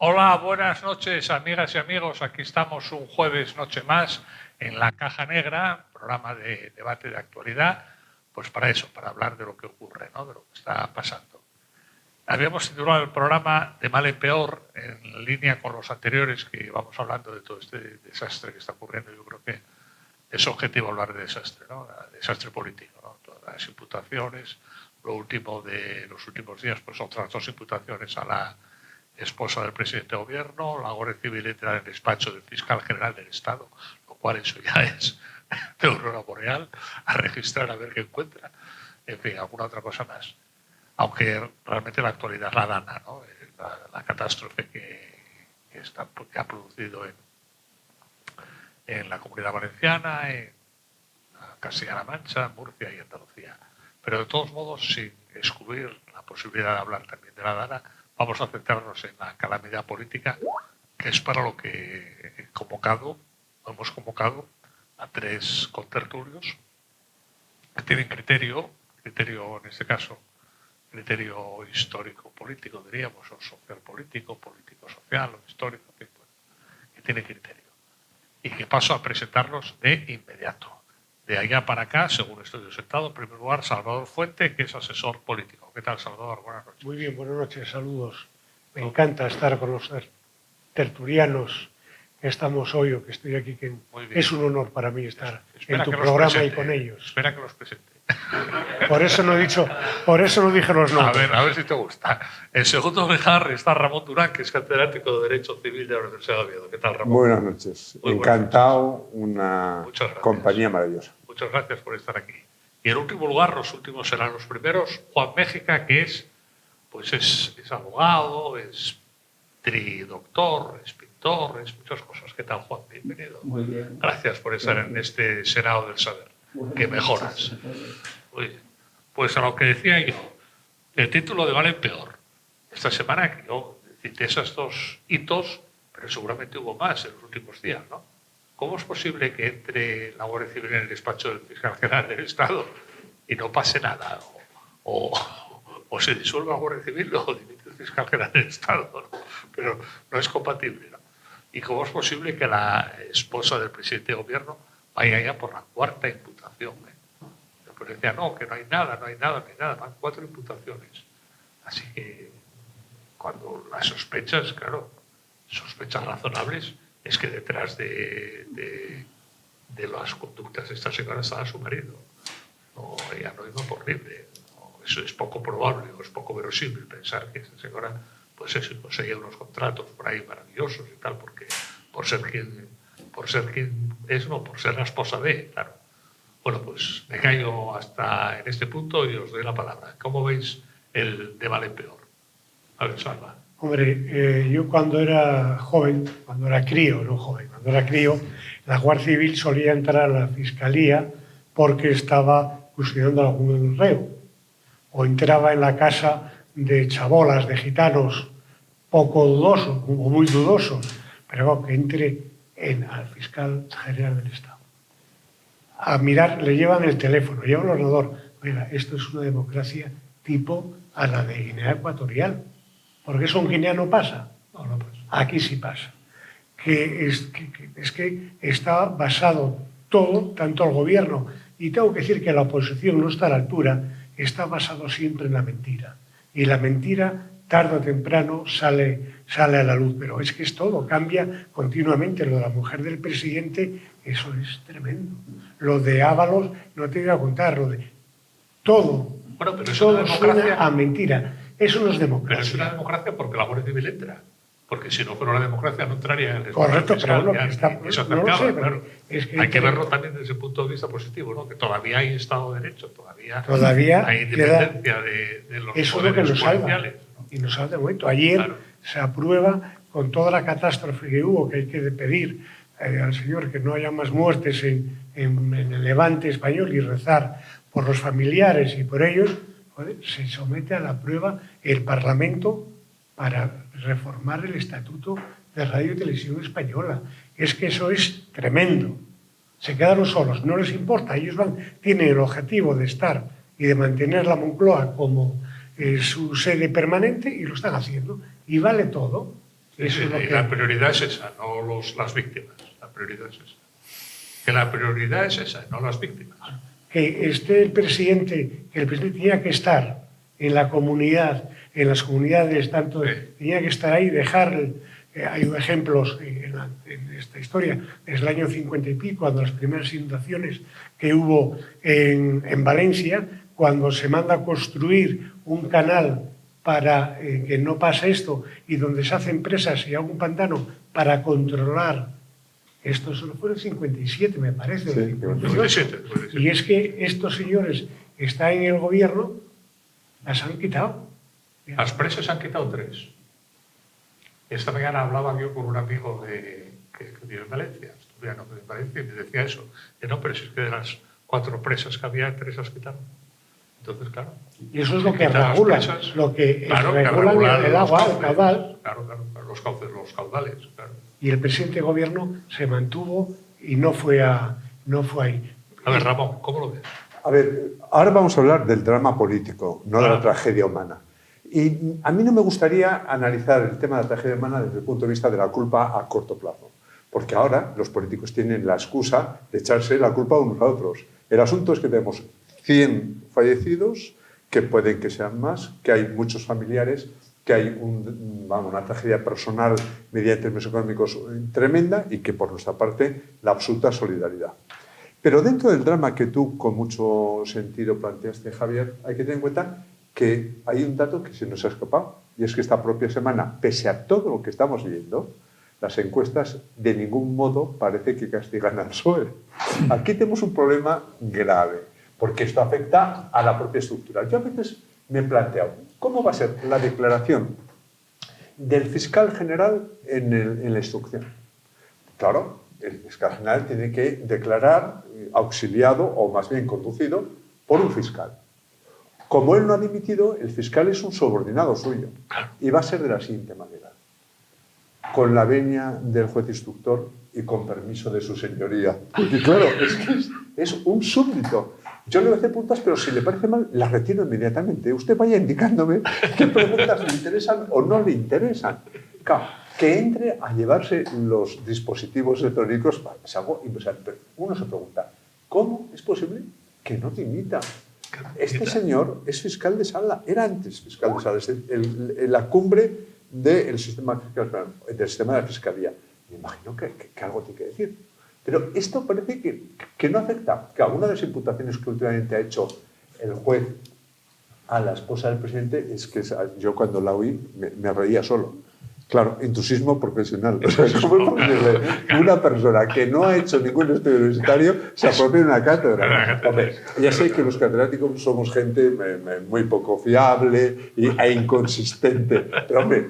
Hola, buenas noches, amigas y amigos. Aquí estamos un jueves noche más en La Caja Negra, programa de debate de actualidad, pues para eso, para hablar de lo que ocurre, ¿no? De lo que está pasando. Habíamos titulado el programa de mal en peor, en línea con los anteriores, que vamos hablando de todo este desastre que está ocurriendo. Yo creo que es objetivo hablar de desastre, ¿no? Desastre político, ¿no? Todas las imputaciones, lo último de los últimos días, pues otras dos imputaciones a la esposa del presidente de gobierno, la Guardia Civil entra en el despacho del fiscal general del Estado, lo cual eso ya es de aurora boreal, a registrar a ver qué encuentra. En fin, alguna otra cosa más. Aunque realmente la actualidad la dana, ¿no? La catástrofe que ha producido en la Comunidad Valenciana, en Castilla-La Mancha, Murcia y Andalucía. Pero de todos modos, sin excluir la posibilidad de hablar también de la dana, vamos a centrarnos en la calamidad política, que es para lo que hemos convocado a tres contertulios que tienen criterio en este caso, criterio histórico-político, diríamos, o social-político, político-social, o histórico, que tiene criterio. Y que paso a presentarlos de inmediato. De allá para acá, según estoy sentado, en primer lugar, Salvador Fuente, que es asesor político. ¿Qué tal, Salvador? Buenas noches. Muy bien, buenas noches, saludos. Me encanta estar con los tertulianos que estamos hoy o que estoy aquí, que es un honor para mí estar en tu programa y con ellos. Espera que los presente. Por eso no dije los nombres. A ver si te gusta. En segundo lugar está Ramón Durán, que es catedrático de Derecho Civil de la Universidad de Oviedo. ¿Qué tal, Ramón? Buenas noches. Muy encantado, una compañía maravillosa. Muchas gracias por estar aquí. Y en último lugar, los últimos serán los primeros, Juan Méjica, que es abogado, es tridoctor, es pintor, es muchas cosas. ¿Qué tal, Juan? Bienvenido. Muy bien. Gracias por estar en este Senado del Saber. Que mejoras. Muy bien. Pues a lo que decía yo, el título de mal en peor. Esta semana que yo cité esos dos hitos, pero seguramente hubo más en los últimos días, ¿no? ¿Cómo es posible que entre la Guardia Civil en el despacho del fiscal general del Estado y no pase nada? O se disuelva la Guardia Civil o dimite el fiscal general del Estado, ¿no? Pero no es compatible, ¿no? ¿Y cómo es posible que la esposa del presidente de gobierno vaya ya por la cuarta imputación? Después decía, no, que no hay nada, van 4 imputaciones. Así que cuando las sospechas, claro, sospechas razonables, es que detrás de las conductas de esta señora estaba su marido. No, ella no iba por libre. No, eso es poco probable o es poco verosímil pensar que esta señora pues eso, conseguía unos contratos por ahí maravillosos y tal, porque por ser quien es, no, por ser la esposa de, claro. Bueno, pues me callo hasta en este punto y os doy la palabra. ¿Cómo veis el de mal en peor? A ver, Salva. Hombre, yo cuando era joven, cuando era crío, la Guardia Civil solía entrar a la Fiscalía porque estaba custodiando algún reo. O entraba en la casa de chabolas, de gitanos poco dudosos o muy dudosos, pero que entre al fiscal general del Estado. A mirar, le llevan el teléfono, llevan el ordenador. Oiga, esto es una democracia tipo a la de Guinea Ecuatorial. Porque eso en Guinea no pasa. No pasa. Aquí sí pasa. Es que está basado todo, tanto el gobierno, y tengo que decir que la oposición no está a la altura, está basado siempre en la mentira. Y la mentira, tarde o temprano, sale a la luz. Pero es que es todo, cambia continuamente. Lo de la mujer del presidente, eso es tremendo. Lo de Ábalos, no te voy a contar, lo de todo. Bueno, pero eso todo suena a mentira. Eso no es democracia. Pero es una democracia porque la Guardia Civil entra. Porque si no fuera una democracia no entraría en el despacho. Correcto, fiscal, pero bueno, eso no lo sé, claro. Es que hay que verlo también desde el punto de vista positivo, ¿no? Que todavía hay Estado de Derecho, todavía hay independencia de los eso poderes es lo que nos policiales, salva. ¿No? Y nos salva de momento. Ayer se aprueba, con toda la catástrofe que hubo, que hay que pedir al Señor que no haya más muertes en el Levante español y rezar por los familiares y por ellos, joder, se somete a la prueba el Parlamento para reformar el Estatuto de Radio y Televisión Española. Es que eso es tremendo. Se quedaron solos, no les importa. Ellos tienen el objetivo de estar y de mantener la Moncloa como su sede permanente y lo están haciendo. Y vale todo. Eso es lo y que... la prioridad es esa, no las víctimas. La prioridad es esa. Que la prioridad es esa, no las víctimas. Que esté el presidente tenía que estar en la comunidad, en las comunidades, tanto tenía que estar ahí, dejar... hay ejemplos en esta historia, desde el año 50 y pico, cuando las primeras inundaciones que hubo en Valencia, cuando se manda a construir un canal para que no pase esto y donde se hacen presas y algún pantano para controlar. Esto solo fue el 57, me parece. Sí, el 57. Y es que estos señores que están en el gobierno las han quitado. Las presas han quitado 3. Esta mañana hablaba yo con un amigo que vive en Valencia, estudiante en Valencia, y me decía eso. Que no, pero si es que de las 4 presas que había, 3 las quitaron. Entonces, claro. Y eso es lo que regula, regula el agua, el caudal. Claro, los caudales, claro. Y el presidente de gobierno se mantuvo y no fue ahí. A ver, Ramón, ¿cómo lo ves? A ver, ahora vamos a hablar del drama político, no de la tragedia humana. Y a mí no me gustaría analizar el tema de la tragedia humana desde el punto de vista de la culpa a corto plazo. Porque ahora los políticos tienen la excusa de echarse la culpa unos a otros. El asunto es que tenemos 100 fallecidos, que pueden que sean más, que hay muchos familiares, que hay una tragedia personal mediante medios económicos tremenda y que por nuestra parte la absoluta solidaridad. Pero dentro del drama que tú con mucho sentido planteaste, Javier, hay que tener en cuenta que hay un dato que se nos ha escapado y es que esta propia semana, pese a todo lo que estamos viendo, las encuestas de ningún modo parece que castigan al PSOE. Aquí tenemos un problema grave, porque esto afecta a la propia estructura. Yo a veces me he planteado, ¿cómo va a ser la declaración del fiscal general en la instrucción? Claro, el fiscal general tiene que declarar auxiliado o más bien conducido por un fiscal. Como él no ha dimitido, el fiscal es un subordinado suyo y va a ser de la siguiente manera. Con la venia del juez instructor y con permiso de su señoría. Porque claro, es que es un súbdito. Yo le voy a hacer preguntas, pero si le parece mal, las retiro inmediatamente. Usted vaya indicándome qué preguntas le interesan o no le interesan. Claro, que entre a llevarse los dispositivos electrónicos es algo impresionante. Pero uno se pregunta, ¿cómo es posible que no dimita? Este señor es fiscal de sala, era antes fiscal de sala, es la cumbre del sistema de la fiscalía. Me imagino que algo tiene que decir. Pero esto parece que no afecta, que alguna de las imputaciones que últimamente ha hecho el juez a la esposa del presidente es que yo cuando la oí me reía solo. Claro, entusiasmo profesional. O sea, ¿cómo es posible que una persona que no ha hecho ningún estudio universitario se apropie de una cátedra? Hombre, ya sé que los catedráticos somos gente muy poco fiable e inconsistente, pero hombre,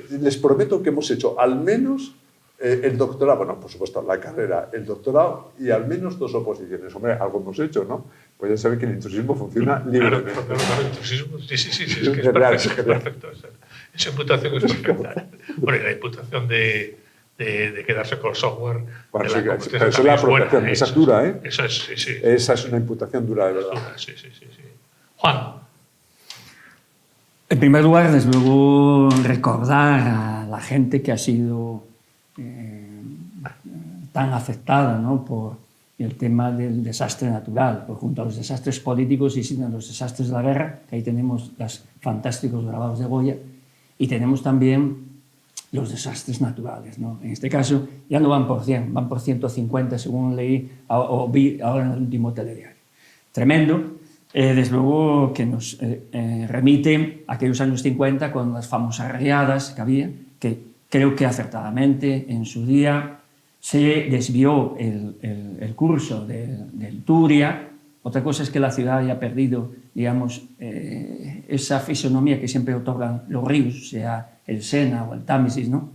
les prometo que hemos hecho al menos el doctorado, bueno, por supuesto, la carrera, el doctorado y al menos 2 oposiciones. Hombre, algo hemos hecho, ¿no? Pues ya sabe que el intrusismo funciona libremente. Claro, el intrusismo, sí, es que es perfecto. Esa imputación es perfecta. Bueno, y la imputación de quedarse con el software. Bueno, sí, pero eso es la apropiación, esa es dura, ¿eh? Esa es, sí. Esa es una imputación dura, de verdad. Sí. Juan. En primer lugar, desde luego, recordar a la gente que ha sido tan afectada, ¿no?, por el tema del desastre natural, por junto a los desastres políticos y sin los desastres de la guerra, que ahí tenemos los fantásticos grabados de Goya, y tenemos también los desastres naturales, ¿no? En este caso ya no van por 100, van por 150, según leí o vi ahora en el último telediario. Tremendo, desde luego que nos remite a aquellos años 50 con las famosas riadas que había, que creo que acertadamente en su día se desvió el curso del Turia. Otra cosa es que la ciudad haya perdido, digamos, esa fisonomía que siempre otorgan los ríos, sea el Sena o el Támesis, ¿no?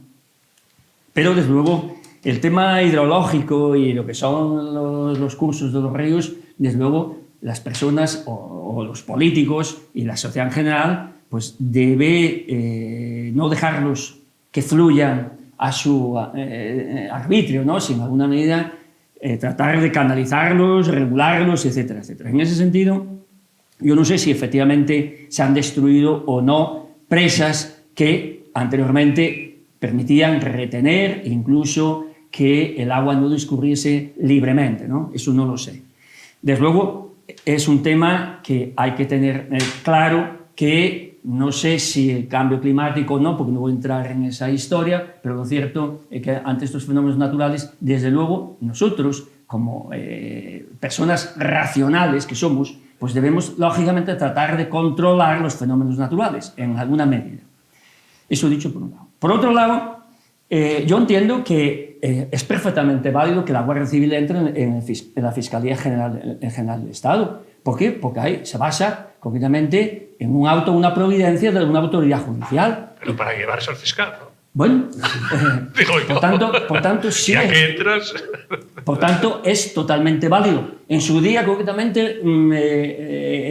Pero, desde luego, el tema hidrológico y lo que son los cursos de los ríos, desde luego, las personas o los políticos y la sociedad en general, pues debe no dejarlos que fluyan a su arbitrio, ¿no?, sin alguna medida tratar de canalizarlos, regularlos, etcétera, etcétera. En ese sentido, yo no sé si efectivamente se han destruido o no presas que anteriormente permitían retener incluso que el agua no discurriese libremente, ¿no? Eso no lo sé. Desde luego, es un tema que hay que tener claro, que no sé si el cambio climático o no, porque no voy a entrar en esa historia, pero lo cierto es que ante estos fenómenos naturales, desde luego, nosotros, como personas racionales que somos, pues debemos, lógicamente, tratar de controlar los fenómenos naturales, en alguna medida. Eso dicho por un lado. Por otro lado, yo entiendo que es perfectamente válido que la Guardia Civil entre en la Fiscalía General del Estado. ¿Por qué? Porque ahí se basa concretamente en un auto, una providencia de una autoridad judicial. Pero para llevarse al fiscal, ¿no? Bueno, Digo yo. por tanto, sí. Ya que entras. Por tanto, es totalmente válido. En su día, concretamente,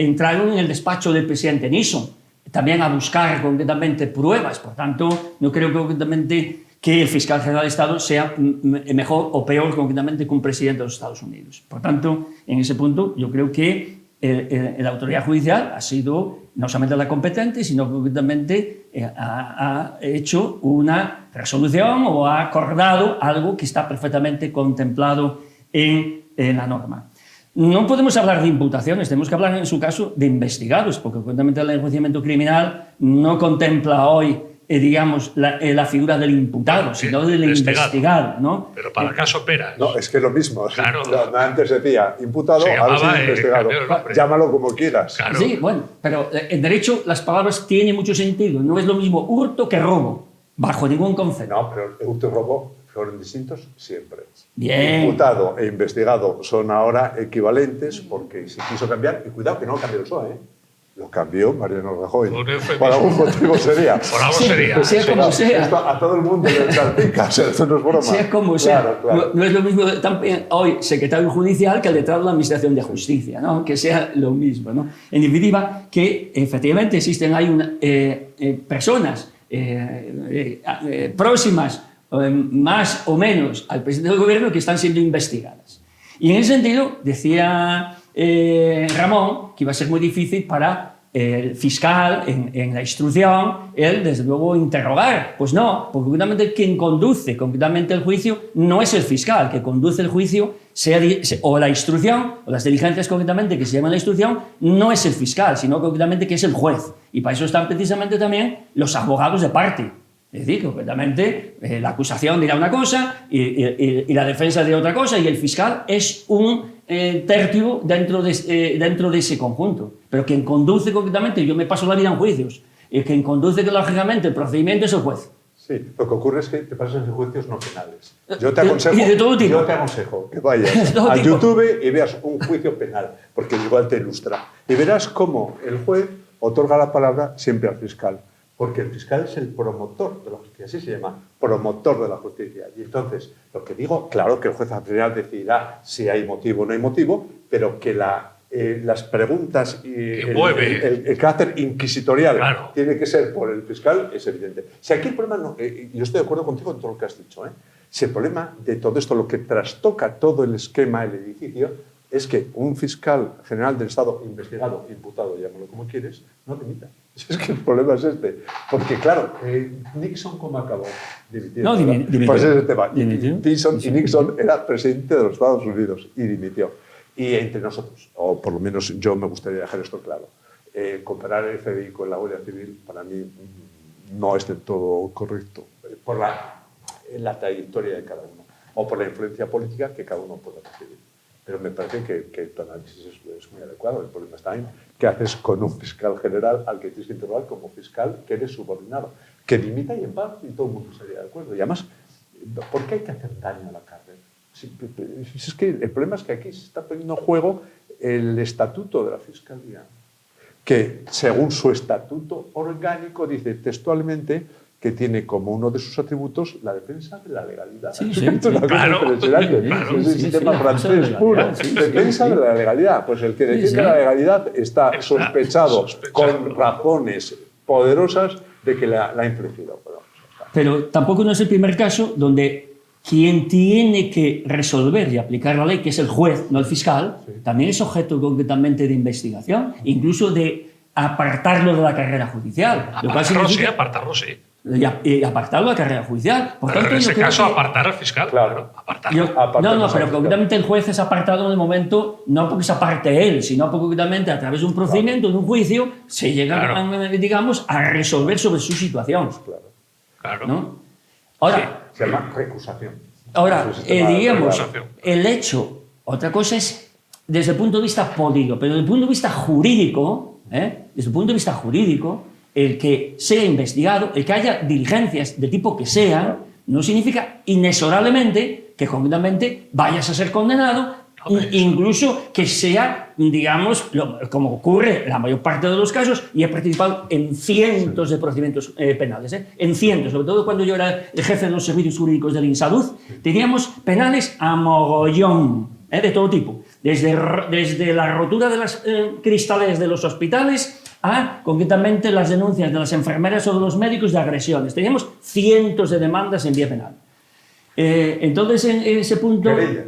entraron en el despacho del presidente Nixon, también a buscar concretamente pruebas. Por tanto, no creo concretamente que el fiscal general de Estado sea mejor o peor concretamente que un presidente de los Estados Unidos. Por tanto, en ese punto, yo creo que la autoridad judicial ha sido no solamente la competente, sino concretamente ha hecho una resolución o ha acordado algo que está perfectamente contemplado en la norma. No podemos hablar de imputaciones, tenemos que hablar en su caso de investigados, porque concretamente el enjuiciamiento criminal no contempla hoy digamos, la figura del imputado, sino del investigado, ¿no? Pero para el caso Pera. No, es que es lo mismo. Claro. Antes decía imputado, ahora sí investigado. Llámalo como quieras. Claro. Sí, bueno, pero en derecho las palabras tienen mucho sentido. No es lo mismo hurto que robo, bajo ningún concepto. No, pero hurto y robo fueron distintos siempre. Bien. Imputado e investigado son ahora equivalentes porque se quiso cambiar, y cuidado que no lo cambió el PSOE, ¿eh? Lo cambió Mariano Rajoy. Por algún motivo sería. Por algo sería. Sea como sea. Esto a todo el mundo le salpica, esto no es broma. Sea como sea. Claro, claro. No es lo mismo también hoy secretario judicial que el letrado de la Administración de Justicia, ¿no? Que sea lo mismo, ¿no? En definitiva, que efectivamente existen personas próximas, más o menos al presidente del gobierno, que están siendo investigadas. Y en ese sentido, decía Ramón que iba a ser muy difícil para el fiscal en la instrucción, él desde luego interrogar. Pues no, porque concretamente quien conduce concretamente el juicio no es el fiscal, que conduce el juicio, o la instrucción, o las diligencias concretamente que se llaman la instrucción, no es el fiscal, sino concretamente que es el juez. Y para eso están precisamente también los abogados de parte. Es decir, que concretamente la acusación dirá una cosa y la defensa dirá otra cosa, y el fiscal es un tercio dentro de ese conjunto. Pero quien conduce concretamente, yo me paso la vida en juicios, y quien conduce lógicamente el procedimiento es el juez. Sí, lo que ocurre es que te pasas en juicios no penales. Yo te aconsejo, y de todo tipo. Yo te aconsejo que vayas a YouTube y veas un juicio penal, porque igual te ilustra. Y verás cómo el juez otorga la palabra siempre al fiscal. Porque el fiscal es el promotor de la justicia, así se llama, promotor de la justicia. Y entonces, lo que digo, claro que el juez al final decidirá si hay motivo o no hay motivo, pero que las preguntas y el carácter inquisitorial, claro, tiene que ser por el fiscal, es evidente. Si aquí el problema, no, yo estoy de acuerdo contigo en todo lo que has dicho, si el problema de todo esto, lo que trastoca todo el esquema, el edificio, es que un fiscal general del Estado, investigado, imputado, llámalo como quieres, no dimita. Es que el problema es este. Porque, claro, Nixon, ¿cómo acabó? Dimitió. No, dimitió. Pues ese es el tema. Y Nixon era presidente de los Estados Unidos y dimitió. Y entre nosotros, o por lo menos yo me gustaría dejar esto claro, comparar el FBI con la Guardia Civil para mí no es del todo correcto. Por la trayectoria de cada uno. O por la influencia política que cada uno pueda recibir. Pero me parece que tu análisis es muy adecuado. El problema está en qué haces con un fiscal general al que tienes que interrogar como fiscal que eres subordinado. Que dimita y en paz y todo el mundo estaría de acuerdo. Y además, ¿por qué hay que hacer daño a la cárcel? Es que el problema es que aquí se está poniendo en juego el estatuto de la Fiscalía, que según su estatuto orgánico dice textualmente que tiene como uno de sus atributos la defensa de la legalidad. Sí, es una cosa impresionante. Es el sistema francés puro. Defensa de la legalidad. Pues el que defiende la legalidad está sospechado con razones poderosas de que la ha infringido. Pero tampoco no es el primer caso donde quien tiene que resolver y aplicar la ley, que es el juez, no el fiscal, también es objeto concretamente de investigación, incluso de apartarlo de la carrera judicial. Apartarlo, sí. y apartar la carrera judicial. Por Pero tanto, en yo ese creo caso, que- apartar al fiscal. Claro. Apartarlo. No, pero concretamente el juez es apartado en el momento, no porque se aparte él, sino porque concretamente a través de un procedimiento, de un juicio, se llega, digamos, a resolver sobre su situación. Claro. Claro. ¿No? Ahora, Se llama recusación. Ahora, Es un sistema digamos, claro. el hecho, otra cosa es desde el punto de vista político, pero desde el punto de vista jurídico, desde el punto de vista jurídico, el que sea investigado, el que haya diligencias de tipo que sean, no significa inexorablemente que concretamente vayas a ser condenado, incluso que sea, digamos, como ocurre en la mayor parte de los casos, y he participado en cientos de procedimientos penales, en cientos, sobre todo cuando yo era el jefe de los servicios jurídicos del INSALUD, teníamos penales a mogollón, de todo tipo, desde la rotura de las cristales de los hospitales a, concretamente, las denuncias de las enfermeras o de los médicos de agresiones. Teníamos cientos de demandas en vía penal. Entonces, en ese punto... Querellas.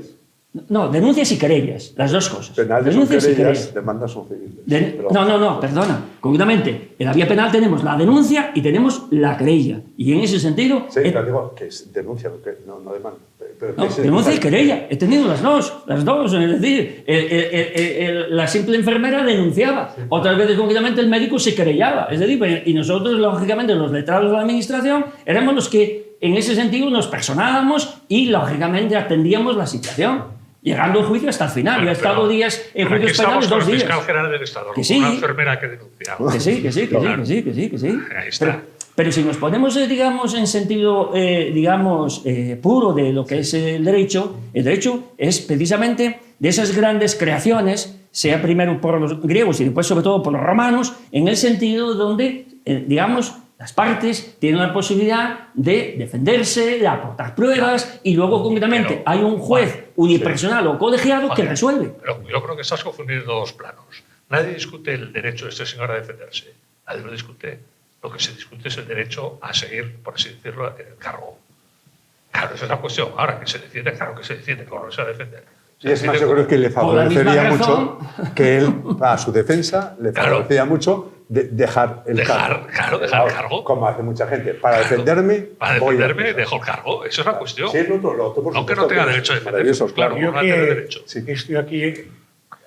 No, denuncias y querellas, las dos cosas. Penales son Denuncias y querellas, demandas son civiles. Pero- No, perdona. Concretamente, en la vía penal tenemos la denuncia y tenemos la querella. Y en ese sentido... Sí, pero digo que es denuncia, no demanda. Pero No, ¿qué es denuncia y el- querella. He tenido las dos. Es decir, la simple enfermera denunciaba. Otras veces, concretamente, el médico se querellaba. Es decir, y nosotros, lógicamente, los letrados de la administración, éramos los que, en ese sentido, nos personábamos y, lógicamente, atendíamos la situación. Llegando al juicio hasta el final. Yo he estado días en Pero aquí juicios penales, estamos con 2 el días. fiscal general del Estado, Que con sí. una enfermera que denunciaba. Que sí. Ahí está. Pero si nos ponemos, digamos, en sentido, puro de lo que es el derecho es precisamente de esas grandes creaciones, sea primero por los griegos y después sobre todo por los romanos, en el sentido donde, digamos, las partes tienen la posibilidad de defenderse, de aportar pruebas y luego, concretamente, hay un juez unipersonal o colegiado que resuelve. Pero yo creo que estás confundiendo dos planos. Nadie discute el derecho de este señor a defenderse. Nadie lo discute. Lo que se discute es el derecho a seguir, por así decirlo, en el cargo. Claro, esa es la cuestión. Ahora, que se defiende, claro que se defiende, como no se va a defender. Y es más, yo creo que le Por la misma favorecería razón. mucho que él, a su defensa, le Claro. favorecería mucho dejar el cargo. Claro, dejar el cargo. Como hace mucha gente. Para defenderme, Para voy a defenderme, defender. dejo el cargo. Esa es la cuestión. Sí, lo otro, por Aunque supuesto, no tenga que derecho a es defenderse. maravilloso, claro. Claro. Yo no tiene que derecho. estoy aquí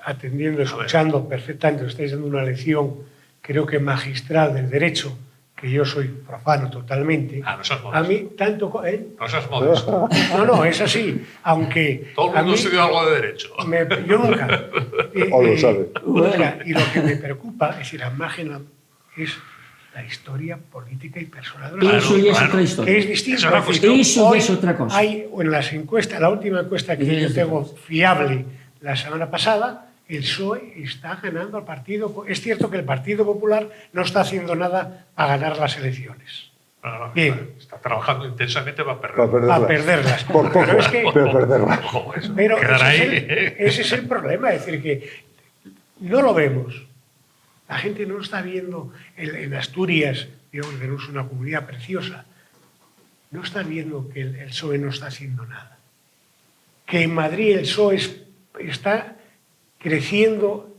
atendiendo, escuchando perfectamente, estáis dando una lección, creo que magistral del derecho, que yo soy profano totalmente. Ah, no seas A modesto. mí, tanto... No seas modesto. No, es así. Aunque... Todo el a mundo mí estudia algo de derecho. yo nunca. O lo sabe. Nunca. Y lo que me preocupa, es decir, la imagen es la historia política y personal de la Eso ya es claro. otra historia. que es distinto. Esa es la Es decir, cuestión. Eso hoy es otra cosa. Hay en las encuestas, la última encuesta que yo tengo fiable la semana pasada, el PSOE está ganando al Partido. Es cierto que el Partido Popular no está haciendo nada para ganar las elecciones. No, Bien. está trabajando intensamente para perder. Para perderlas. A perderlas. Por poco, Pero es que- pero perderlas. Ojo, eso. Pero Quedar ese, ahí. ese es el problema, es decir, que no lo vemos. La gente no está viendo en Asturias, digamos, que tenemos una comunidad preciosa, no está viendo que el PSOE no está haciendo nada. Que en Madrid el PSOE está creciendo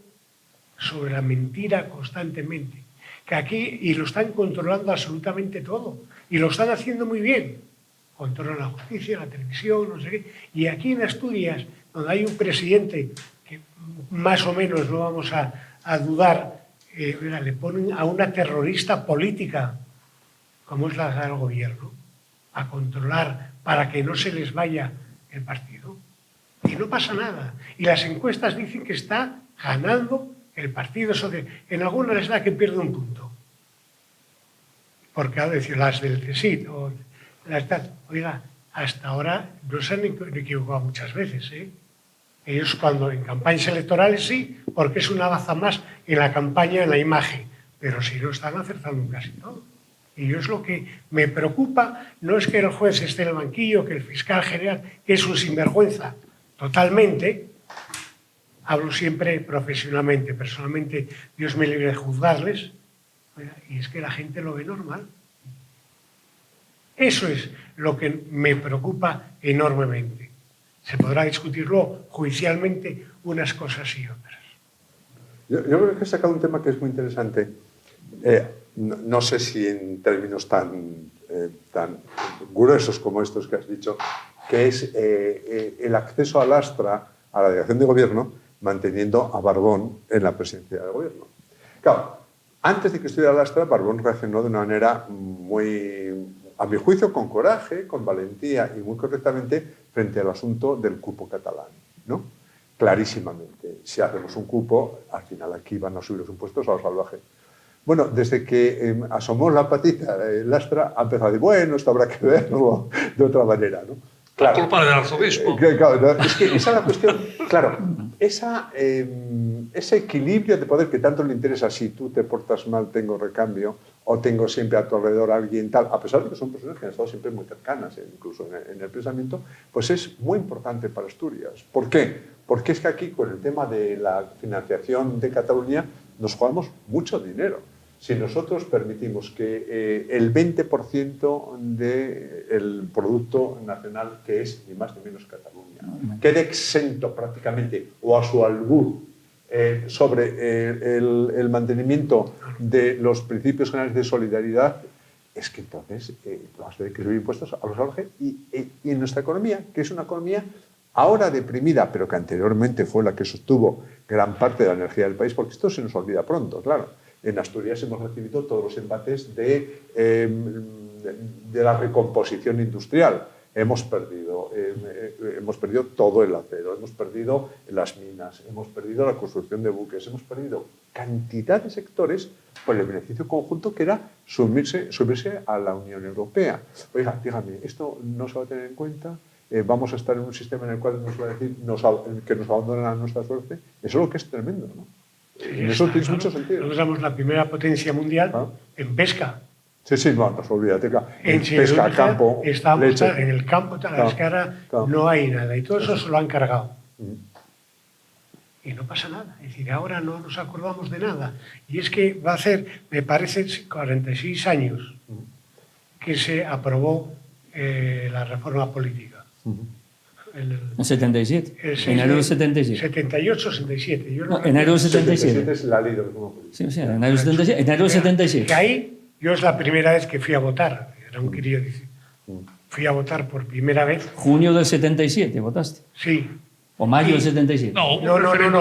sobre la mentira constantemente. Que aquí, y lo están controlando absolutamente todo, y lo están haciendo muy bien. Controlan la justicia, la televisión, no sé qué. Y aquí en Asturias, donde hay un presidente que más o menos no vamos a dudar, le ponen a una terrorista política, como es la del gobierno, a controlar para que no se les vaya el partido. Y no pasa nada. Y las encuestas dicen que está ganando el Partido Social. En algunas les da que pierde un punto. Porque, a decir, las del CSIC o las tal, oiga, hasta ahora no se han equivocado muchas veces, ¿eh? Ellos cuando en campañas electorales sí, porque es una baza más en la campaña, en la imagen, pero si no están acertando en casi todo. Y yo es lo que me preocupa, no es que el juez esté en el banquillo, que el fiscal general, que es un sinvergüenza, totalmente, hablo siempre profesionalmente, personalmente, Dios me libre de juzgarles, y es que la gente lo ve normal. Eso es lo que me preocupa enormemente. Se podrá discutir luego judicialmente unas cosas y otras. Yo creo que he sacado un tema que es muy interesante. No sé si en términos tan tan gruesos como estos que has dicho, que es el acceso a Lastra, a la delegación de gobierno, manteniendo a Barbón en la presidencia del gobierno. Claro, antes de que estuviera Lastra, Barbón reaccionó de una manera muy, a mi juicio, con coraje, con valentía y muy correctamente frente al asunto del cupo catalán, ¿no? Clarísimamente, si hacemos un cupo, al final aquí van a subir los impuestos a lo salvaje. Bueno, desde que asomó la patita Lastra, ha empezado a decir, bueno, esto habrá que verlo de otra manera, ¿no? Claro, la culpa del arzobispo. Claro, no, es que esa es la cuestión. Claro, ese equilibrio de poder que tanto le interesa, si tú te portas mal, tengo recambio, o tengo siempre a tu alrededor a alguien tal, a pesar de que son personas que han estado siempre muy cercanas, incluso en el pensamiento, pues es muy importante para Asturias. ¿Por qué? Porque es que aquí, con el tema de la financiación de Cataluña, nos jugamos mucho dinero. Si nosotros permitimos que el 20% del Producto Nacional, que es ni más ni menos Cataluña, quede exento prácticamente o a su albur sobre el mantenimiento de los principios generales de solidaridad, es que entonces vamos a tener que subir impuestos a los salvajes y en nuestra economía, que es una economía ahora deprimida, pero que anteriormente fue la que sostuvo gran parte de la energía del país, porque esto se nos olvida pronto, claro. En Asturias hemos recibido todos los embates de la recomposición industrial. Hemos perdido todo el acero, hemos perdido las minas, hemos perdido la construcción de buques, hemos perdido cantidad de sectores por el beneficio conjunto que era subirse a la Unión Europea. Oiga, dígame, ¿esto no se va a tener en cuenta? ¿Vamos a estar en un sistema en el cual nos va a decir que nos abandonan a nuestra suerte? Eso es lo que es tremendo, ¿no? En eso tiene mucho sentido. Nosotros somos la primera potencia mundial en pesca. Sí, no, no se olvídate. En pesca, campo, estamos leche. En el campo, es que ahora no hay nada. Y todo eso se lo han cargado. Y no pasa nada. Es decir, ahora no nos acordamos de nada. Y es que va a ser, me parece, 46 años que se aprobó la reforma política. En 77. Enero del 77. 78, 77. Yo no, enero del 77. Es la ley de reforma política. Sí, enero del 77. Enero del 77. Que ahí, yo es la primera vez que fui a votar. Era un crío, dice. Fui a votar por primera vez. ¿Junio del 77 votaste? Sí. ¿O mayo del 77? No,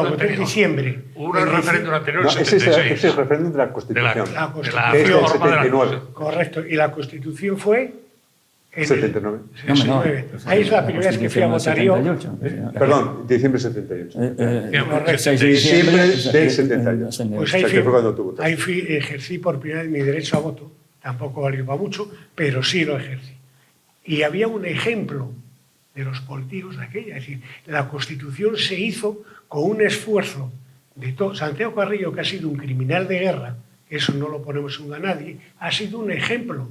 voté en diciembre. Hubo un referéndum anterior, no, el 76. Ese es el referéndum de la Constitución. La Constitución. Que es del 79. Correcto. Y la Constitución fue... En 79. No, ahí es la primera vez que fui a votar yo. Perdón, diciembre 78. Diciembre del 78. Pues ahí ejercí por primera vez mi derecho a voto. Tampoco valió para mucho, pero sí lo ejercí. Y había un ejemplo de los políticos de aquella. Es decir, la Constitución se hizo con un esfuerzo de todo. Santiago Carrillo, que ha sido un criminal de guerra, eso no lo ponemos en duda a nadie, ha sido un ejemplo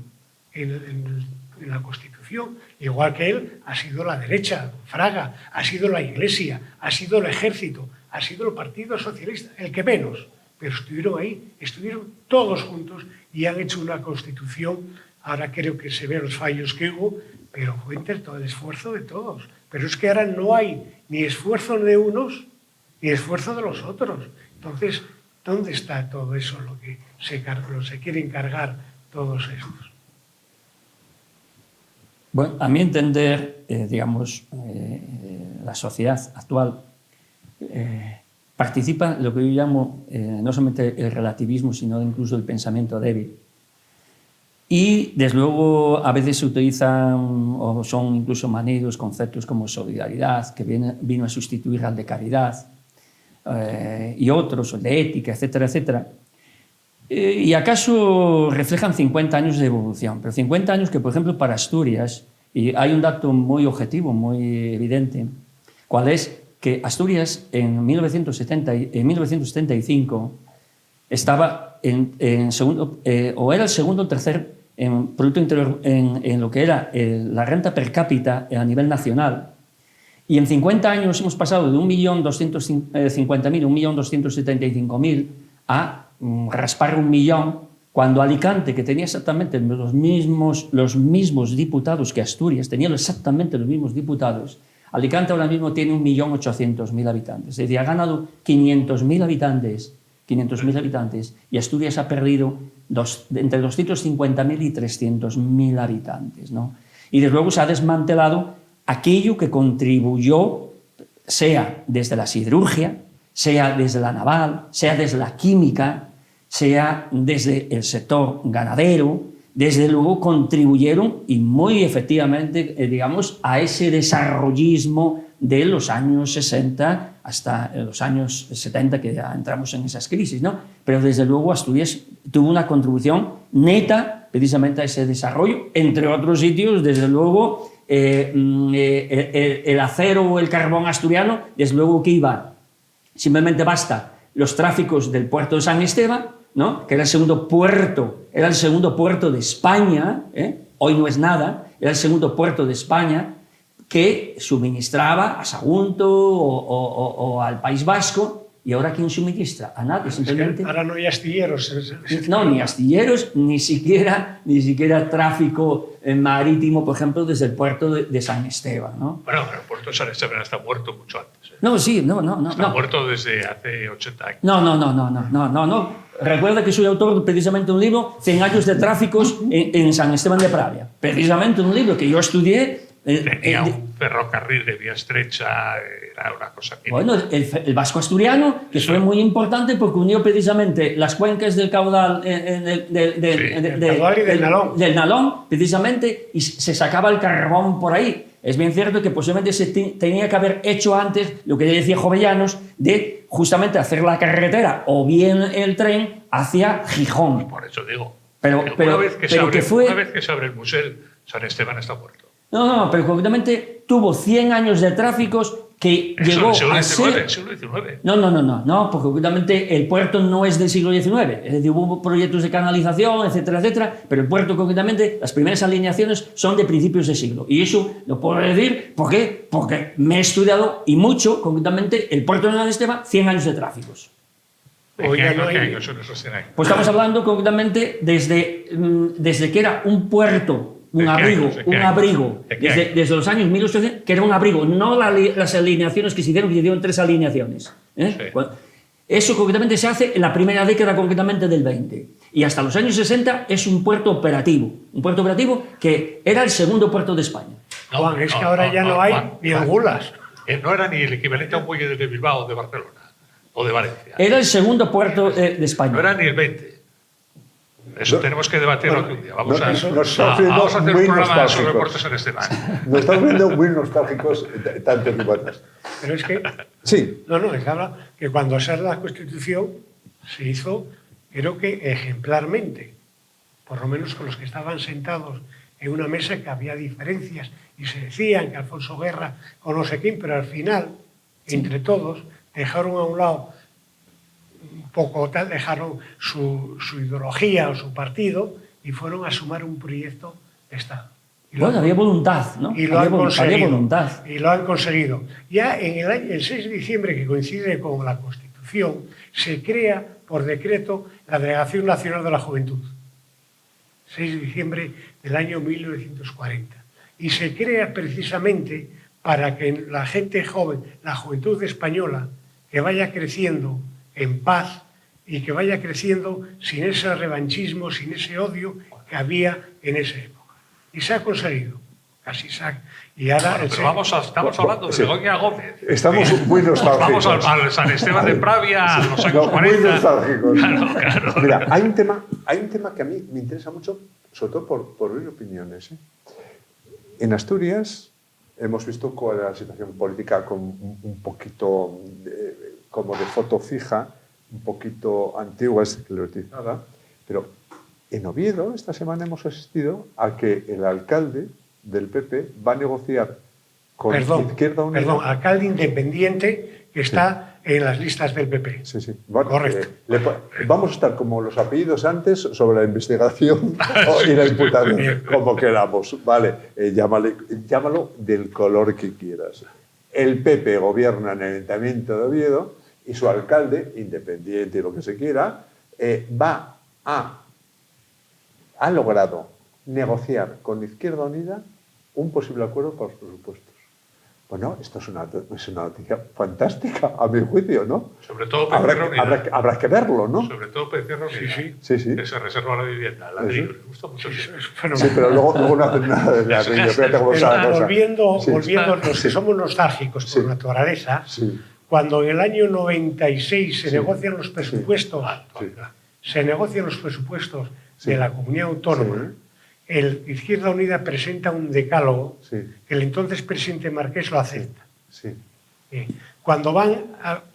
en la Constitución, igual que él, ha sido la derecha, Fraga, ha sido la Iglesia, ha sido el Ejército, ha sido el Partido Socialista, el que menos, pero estuvieron ahí, estuvieron todos juntos y han hecho una Constitución. Ahora creo que se ven los fallos que hubo, pero fue entre todo el esfuerzo de todos. Pero es que ahora no hay ni esfuerzo de unos ni esfuerzo de los otros. Entonces, ¿dónde está todo eso, lo que se quieren cargar todos estos? Bueno, a mi entender, la sociedad actual participa en lo que yo llamo no solamente el relativismo, sino incluso el pensamiento débil. Y, desde luego, a veces se utilizan o son incluso manidos conceptos como solidaridad, que vino a sustituir al de caridad, y otros, el de ética, etcétera, etcétera. Y acaso reflejan 50 años de evolución, pero 50 años que, por ejemplo, para Asturias, y hay un dato muy objetivo, muy evidente, cuál es que Asturias en 1975 estaba en segundo, o era el segundo o tercer en Producto Interior, en lo que era la renta per cápita a nivel nacional, y en 50 años hemos pasado de 1.250.000 a 1.275.000 a raspar 1 millón, cuando Alicante, que tenía exactamente los mismos diputados que Asturias, tenía exactamente los mismos diputados, Alicante ahora mismo tiene 1.800.000 habitantes. Es decir, ha ganado 500.000 habitantes, y Asturias ha perdido entre 250.000 y 300.000 habitantes, ¿no? Y desde luego se ha desmantelado aquello que contribuyó, sea desde la siderurgia, sea desde la naval, sea desde la química, sea desde el sector ganadero, desde luego contribuyeron y muy efectivamente, digamos, a ese desarrollismo de los años 60 hasta los años 70, que ya entramos en esas crisis, ¿no? Pero desde luego Asturias tuvo una contribución neta precisamente a ese desarrollo, entre otros sitios, desde luego, el acero o el carbón asturiano, desde luego que iba, simplemente basta los tráficos del puerto de San Esteban, ¿no? Que era el segundo puerto de España, hoy no es nada, era el segundo puerto de España, que suministraba a Sagunto o al País Vasco. ¿Y ahora quién suministra? A nadie, simplemente. Ahora no hay astilleros. No, ni astilleros, ni siquiera tráfico marítimo, por ejemplo, desde el puerto de San Esteban, ¿no? Bueno, pero el puerto de San Esteban está muerto mucho antes. No, sí, no. Está muerto desde hace 80 años. No. Recuerda que soy autor precisamente de un libro, 100 años de tráficos en San Esteban de Pravia. Precisamente un libro que yo estudié. Tenía un ferrocarril de vía estrecha, era una cosa que... Bueno, el vasco asturiano, que fue muy importante porque unió precisamente las cuencas del caudal del Nalón, precisamente, y se sacaba el carbón por ahí. Es bien cierto que posiblemente se tenía que haber hecho antes lo que decía Jovellanos, de justamente hacer la carretera o bien el tren hacia Gijón. Por eso digo. Pero una vez que se abre el museo, San Esteban está muerto. No, pero concretamente tuvo 100 años de tráficos que llegó a ser... Siglo XIX. No, porque concretamente el puerto no es del siglo XIX. Es decir, hubo proyectos de canalización, etcétera, pero el puerto concretamente, las primeras alineaciones son de principios de siglo. Y eso lo puedo decir, ¿por qué? Porque me he estudiado, y mucho, concretamente, el puerto de San Esteban, 100 años de tráficos. ¿Qué años son esos 100 años? Pues estamos hablando concretamente desde que era un puerto, un abrigo, desde los años 1800, que era un abrigo, no las alineaciones que se hicieron 3 alineaciones. Sí. Eso concretamente se hace en la primera década concretamente del 20. Y hasta los años 60 es un puerto operativo que era el segundo puerto de España. Juan, es que ahora ya no hay ni angulas. No era ni el equivalente a un muelle de Bilbao o de Barcelona o de Valencia. Era el segundo puerto de España. No era ni el 20. Eso tenemos que debatirlo un día. Vamos a hacer muy un programa sobre nostálgicos. puertos en Esteban. Nos estamos viendo muy nostálgicos, tanto y cuantas. Pero es que... Sí. No, es que cuando se hace la Constitución se hizo, creo que ejemplarmente, por lo menos con los que estaban sentados en una mesa, que había diferencias y se decían que Alfonso Guerra o no sé quién, pero al final, entre todos, dejaron a un lado un poco tal, dejaron su ideología o su partido y fueron a sumar un proyecto de Estado. Bueno, había voluntad, ¿no? Y lo han conseguido. Había voluntad. Y lo han conseguido. Ya el 6 de diciembre, que coincide con la Constitución, se crea por decreto la Delegación Nacional de la Juventud. 6 de diciembre del año 1940. Y se crea precisamente para que la gente joven, la juventud española, que vaya creciendo en paz y que vaya creciendo sin ese revanchismo, sin ese odio que había en esa época. Y se ha conseguido. Casi se ha... Y ahora pero estamos hablando de Begoña Gómez. Estamos muy nostálgicos. Vamos al San Esteban de Pravia, a los años 40. Muy nostálgicos. Claro. Mira, hay un tema que a mí me interesa mucho, sobre todo por oír opiniones. En Asturias hemos visto cuál era la situación política con un poquito como de foto fija, un poquito antigua, esclerotizada, pero en Oviedo esta semana hemos asistido a que el alcalde del PP va a negociar con Izquierda Unida... Perdón, alcalde independiente que está en las listas del PP. Sí. Bueno, correcto. Vamos a estar como los apellidos antes sobre la investigación y la imputación, como queramos. Vale, llámalo del color que quieras. El PP gobierna en el Ayuntamiento de Oviedo y su alcalde, independiente y lo que se quiera, ha logrado negociar con Izquierda Unida un posible acuerdo para los presupuestos. Bueno, esto es una noticia fantástica, a mi juicio, ¿no? Sobre todo Pedro Unidad. Habrá que verlo, ¿no? Sobre todo Pedro Unidad. Sí. Que se reserva la vivienda, la ladrillo. Me gusta mucho. Es Sí, fenomenal. pero luego no hacen nada de ladrillo. Fíjate cómo está la cosa. Volviendo los que somos nostálgicos por naturaleza, cuando en el año 96 se negocian los presupuestos, de la comunidad autónoma, el Izquierda Unida presenta un decálogo que el entonces presidente Marqués lo acepta. Cuando van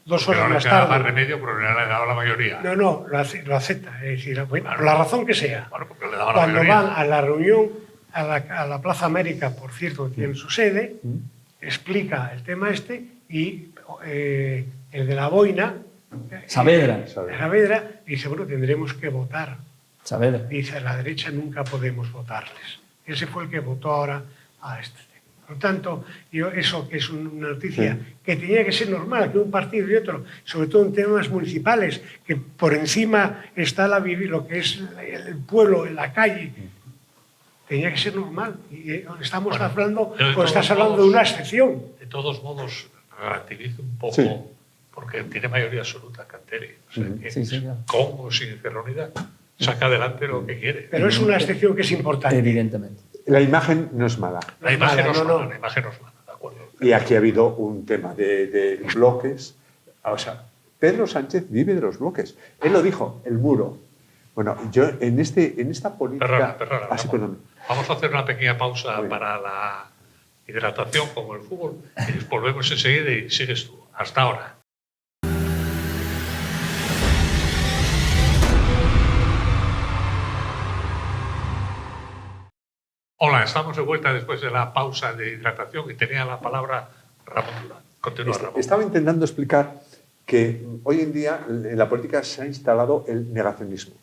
2 horas más tarde... No le queda más remedio, pero le ha dado la mayoría. No, lo acepta. Es decir, bueno, por la razón que sea. Bueno, porque le daba la Cuando mayoría. van a la reunión, a la Plaza América, por cierto, que tiene su sede, explica el tema y el de la boina, Saavedra. dice, bueno, tendremos que votar. Saavedra. Dice, a la derecha nunca podemos votarles. Ese fue el que votó ahora a este tema. Por lo tanto, eso que es una noticia que tenía que ser normal, que un partido y otro, sobre todo en temas municipales, que por encima está lo que es el pueblo, en la calle, tenía que ser normal. Y estamos hablando de una excepción. De todos modos, relativizo un poco, porque tiene mayoría absoluta Canteri. O sea, que claro. con o sin Izquierda Unida saca adelante lo que quiere. Pero es una excepción que es importante. Evidentemente. La imagen no es mala. La imagen no es mala, de acuerdo. Y aquí ha habido un tema de bloques. O sea, Pedro Sánchez vive de los bloques. Él lo dijo, el muro. Bueno, yo en esta política... Perdona, vamos a hacer una pequeña pausa para la hidratación, como el fútbol, y volvemos enseguida y sigues tú. Hasta ahora. Hola, estamos de vuelta después de la pausa de hidratación y tenía la palabra Ramón Durán. Continúa, Ramón. Estaba intentando explicar que hoy en día en la política se ha instalado el negacionismo.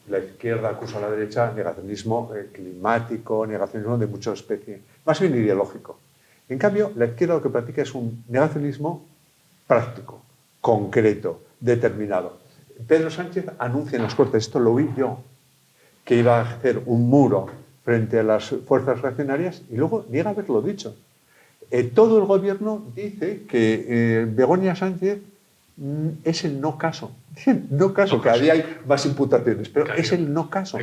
La izquierda acusa a la derecha negacionismo climático, negacionismo de muchas especies, más bien ideológico. En cambio, la izquierda lo que practica es un negacionismo práctico, concreto, determinado. Pedro Sánchez anuncia en las Cortes, esto lo vi yo, que iba a hacer un muro frente a las fuerzas reaccionarias y luego niega haberlo dicho. Todo el gobierno dice que Begoña Sánchez es el no caso. No caso, cada día hay más imputaciones, pero es el no caso.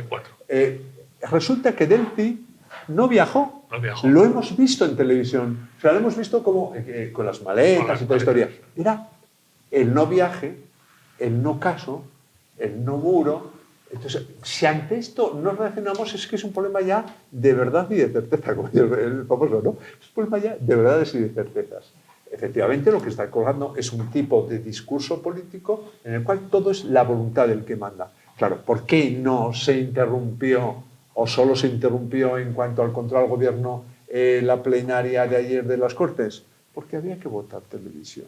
Resulta que Delphi no viajó. Lo hemos visto en televisión. O sea, lo hemos visto como con las maletas y toda la historia. Era el no viaje, el no caso, el no muro. Entonces, si ante esto no reaccionamos, es que es un problema ya de verdad y de certeza, como el famoso, ¿no? Es un problema ya de verdades y de certezas. Efectivamente, lo que está colgando es un tipo de discurso político en el cual todo es la voluntad del que manda. Claro, ¿por qué no se interrumpió o solo se interrumpió en cuanto al control al gobierno la plenaria de ayer de las Cortes? Porque había que votar televisión,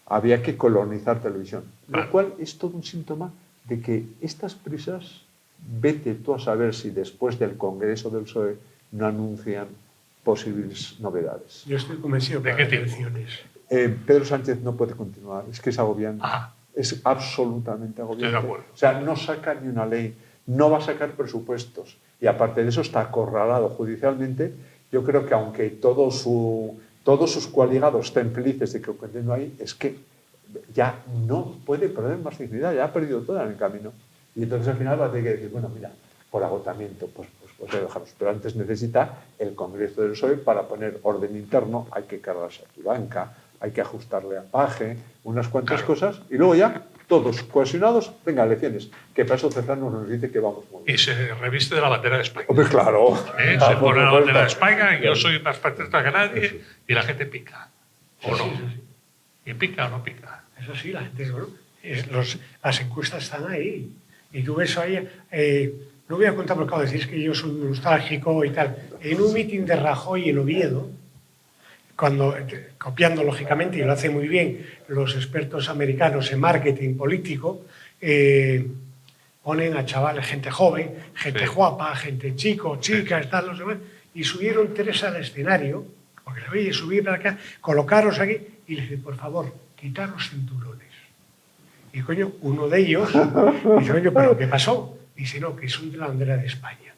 había que colonizar televisión, lo cual es todo un síntoma de que estas prisas, vete tú a saber si después del Congreso del PSOE no anuncian posibles novedades. Yo estoy convencido de qué elecciones. Pedro Sánchez no puede continuar, es que es agobiante. Es absolutamente agobiante. Estoy de acuerdo. O sea, no saca ni una ley, no va a sacar presupuestos y aparte de eso está acorralado judicialmente. Yo creo que aunque todos sus coaligados estén felices de que continúe ahí, es que ya no puede perder más dignidad, ya ha perdido toda en el camino. Y entonces al final va a tener que decir, bueno, mira, por agotamiento, pues dejarnos. Pero antes necesita el Congreso del PSOE para poner orden interno, hay que cargarse a Tudanca, hay que ajustarle a Paje, unas cuantas cosas, y luego ya, todos cohesionados, venga, elecciones. Que para eso Cezano nos dice que vamos muy bien. Y se reviste de la bandera de España. Hombre, claro. Se pone la bandera de España y yo soy más patriota que nadie y la gente pica. ¿O no? ¿Y pica o no pica? Eso sí, la gente, bueno, las encuestas están ahí. Y tú ves ahí, no voy a contar porque decís que yo soy nostálgico y tal. En un mitin de Rajoy en Oviedo, copiando lógicamente, y lo hace muy bien los expertos americanos en marketing político, ponen a chavales, gente joven, gente guapa, gente chico, chicas, tal, los demás, y subieron 3 al escenario, porque le oye, subir para acá, colocaros aquí, y le dice, por favor, quitar los cinturones. Y coño, uno de ellos dice, coño, ¿pero qué pasó? Dice, no, que son de la bandera de España.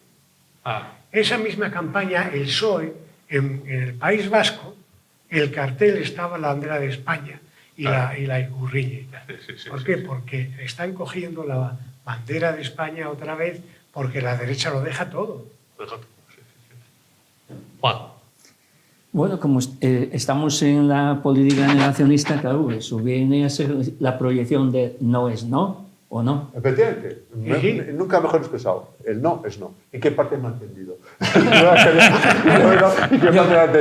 Esa misma campaña, el PSOE, en el País Vasco, el cartel estaba la bandera de España y la Ikurriña. ¿Por qué? Porque están cogiendo la bandera de España otra vez porque la derecha lo deja todo. Juan. Bueno, como estamos en la política negacionista, claro, eso viene a ser la proyección de no es no o no. Efectivamente, Sí. nunca mejor expresado. El no es no. ¿En qué parte me ha entendido?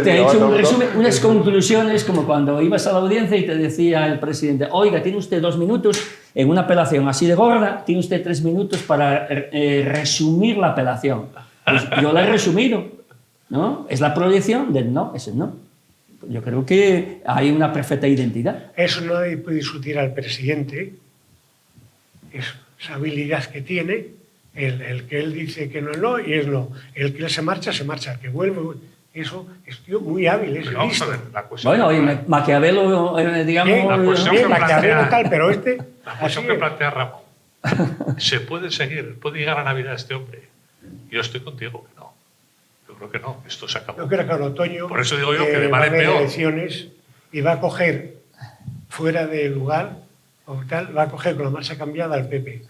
Te he hecho un resumen, unas conclusiones, como cuando ibas a la audiencia y te decía el presidente, oiga, tiene usted 2 minutos en una apelación así de gorda, tiene usted 3 minutos para resumir la apelación. Pues yo la he resumido, ¿no? Es la proyección del no, es el no. Yo creo que hay una perfecta identidad. Eso nadie puede discutir al presidente, esa habilidad que tiene, el que él dice que no es no y es no. El que él se marcha, el que vuelve. Eso es tío muy hábil, es Pero vamos a listo. ver, la cuestión, Bueno, oye, Maquiavelo, digamos... Bien, la cuestión bien, que Maquiavelo plantea- tal, pero este... la así cuestión que es. plantea Ramón, ¿se puede seguir? ¿Puede llegar a Navidad este hombre? Yo estoy contigo que no. Yo creo que no, esto se acabó. Yo creo que en otoño Por eso digo yo que le va a vale haber peor. elecciones y va a coger fuera de lugar o tal, va a coger con la marcha cambiada al PP.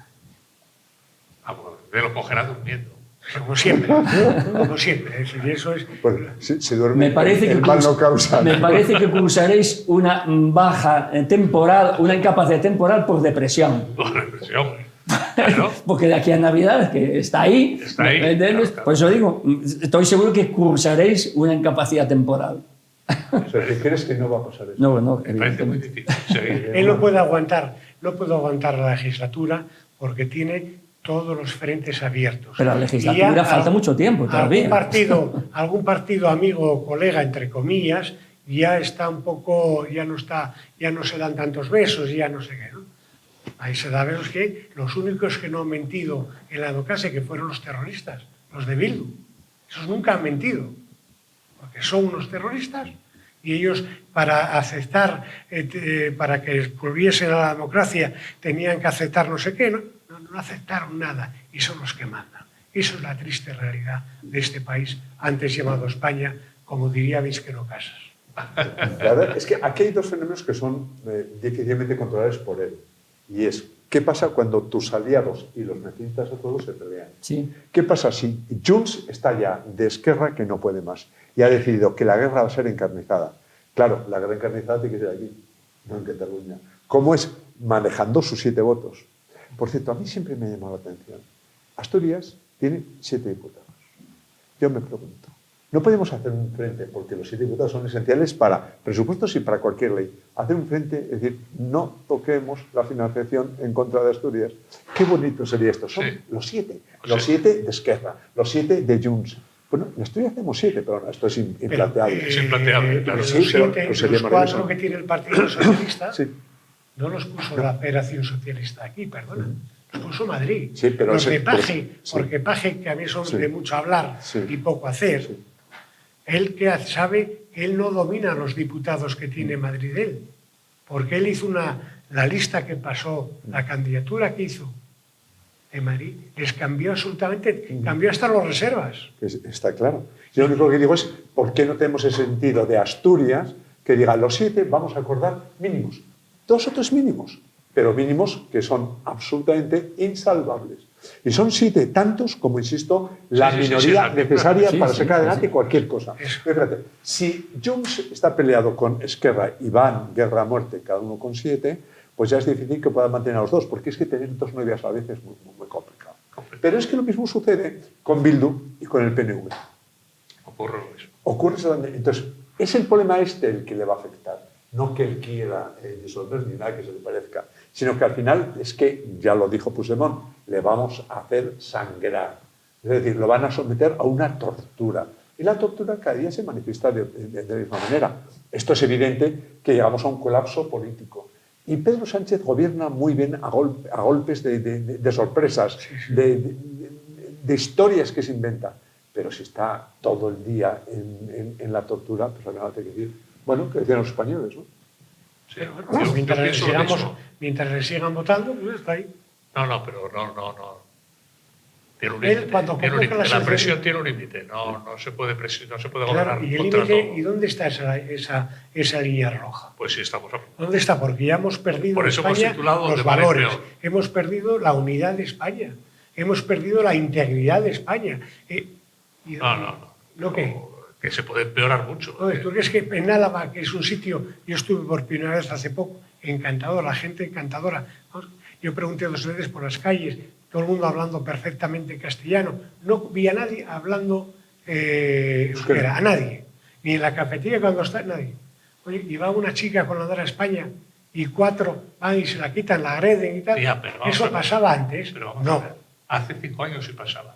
Me lo cogerá durmiendo. Como siempre, como siempre. Es decir, eso es... Bueno, si duerme, Me parece, el mal no causa. me parece que cursaréis una baja temporal, una incapacidad temporal por depresión. Sí, hombre. Claro. Porque de aquí a Navidad, que está ahí, Está ahí, ¿entiendes? claro. Por eso digo, estoy seguro que cursaréis una incapacidad temporal. O sea, ¿qué crees que no va a pasar eso? No, no, Me parece muy evidentemente. difícil seguir. Él no puede aguantar la legislatura porque tiene todos los frentes abiertos. Pero la Y legislatura ya falta mucho tiempo todavía. Algún partido amigo o colega, entre comillas, ya está un poco, ya no se dan tantos besos, ya no sé qué, ¿no? Ahí se da besos que los únicos que no han mentido en la democracia que fueron los terroristas, los de Bildu. Esos nunca han mentido, porque son unos terroristas y ellos para aceptar, para que volviesen a la democracia tenían que aceptar no sé qué, ¿no? No aceptaron nada y son los que mandan. Eso es la triste realidad de este país, antes llamado España, como diría Vizqueno Casas. La verdad es que aquí hay 2 fenómenos que son difícilmente controlables por él. Y es, ¿qué pasa cuando tus aliados y los necesitas a todos se pelean? Sí. ¿Qué pasa si Junts está ya de Esquerra que no puede más y ha decidido que la guerra va a ser encarnizada? Claro, la guerra encarnizada tiene que ser aquí, no en Cataluña. ¿Cómo es? Manejando sus 7 votos. Por cierto, a mí siempre me ha llamado la atención. Asturias tiene 7 diputados. Yo me pregunto, ¿no podemos hacer un frente, porque los 7 diputados son esenciales para presupuestos y para cualquier ley? Hacer un frente, es decir, no toquemos la financiación en contra de Asturias. Qué bonito sería esto. Son Sí. los 7. Pues Los sí. 7 de Esquerra, los 7 de Junts. Bueno, en Asturias hacemos 7, pero no, esto es implanteable. Es implanteable, claro. Los, Sí, pero 7, sería los maravilloso. 4 que tiene el Partido Socialista, Sí. no los puso la Federación Socialista aquí, perdona. Los puso Madrid. Sí, pero porque, ese- Paje, sí. porque Paje, que a mí son Sí. de mucho hablar Sí. y poco hacer, Sí. él que sabe que él no domina los diputados que tiene Madrid él, porque él hizo la lista que pasó, la candidatura que hizo de Madrid, les cambió absolutamente, cambió hasta las reservas. Está claro. Yo lo único que digo es, ¿por qué no tenemos ese sentido de Asturias que diga los 7 vamos a acordar mínimos? 2 o 3 mínimos, pero mínimos que son absolutamente insalvables. Y son 7 tantos como, insisto, la Sí, minoría necesaria Sí, para sí, sacar sí, adelante sí. cualquier cosa. Eso. Fíjate, si Junts está peleado con Esquerra y van guerra a muerte, cada uno con 7, pues ya es difícil que puedan mantener a los 2, porque es que tener 2 novias a la vez es muy complicado. Pero es que lo mismo sucede con Bildu y con el PNV. Ocurre lo mismo. Ocurre exactamente. Entonces, es el problema este el que le va a afectar. No que él quiera disolver ni nada que se le parezca, sino que al final es que, ya lo dijo Puigdemont, le vamos a hacer sangrar. Es decir, lo van a someter a una tortura. Y la tortura cada día se manifiesta de la misma manera. Esto es evidente que llegamos a un colapso político. Y Pedro Sánchez gobierna muy bien a golpes de sorpresas, de historias que se inventan. Pero si está todo el día en la tortura, pues nada te que decir. Bueno, que decían los españoles, ¿no? Sí. Pero, bueno, Yo mientras pienso lo mismo. le sigan votando, pues está ahí. No, pero no. Tiene un Él, límite. cuando Tiene un convoca límite. la La presión selección- tiene un límite. No se puede Claro, gobernar y el contra límite, todo. ¿y dónde está esa línea roja? Pues sí, estamos a... ¿Dónde está? Porque ya hemos perdido Por en eso hemos España titulado los De mal en valores, peor. hemos perdido la unidad de España, hemos perdido la integridad de España. No. ¿No qué? Que se puede empeorar mucho. Entonces, ¿tú crees que en Álava, que es un sitio, yo estuve por primera vez hace poco, encantador, la gente encantadora? Yo pregunté 2 veces por las calles, todo el mundo hablando perfectamente castellano, no vi a nadie hablando euskera, a nadie, ni en la cafetería cuando está, nadie. Oye, y va una chica con la bandera de España y 4 van y se la quitan, la agreden y tal. Ya, pero vamos a ¿Eso ver. pasaba antes? Pero vamos No. a ver, hace 5 años sí pasaba.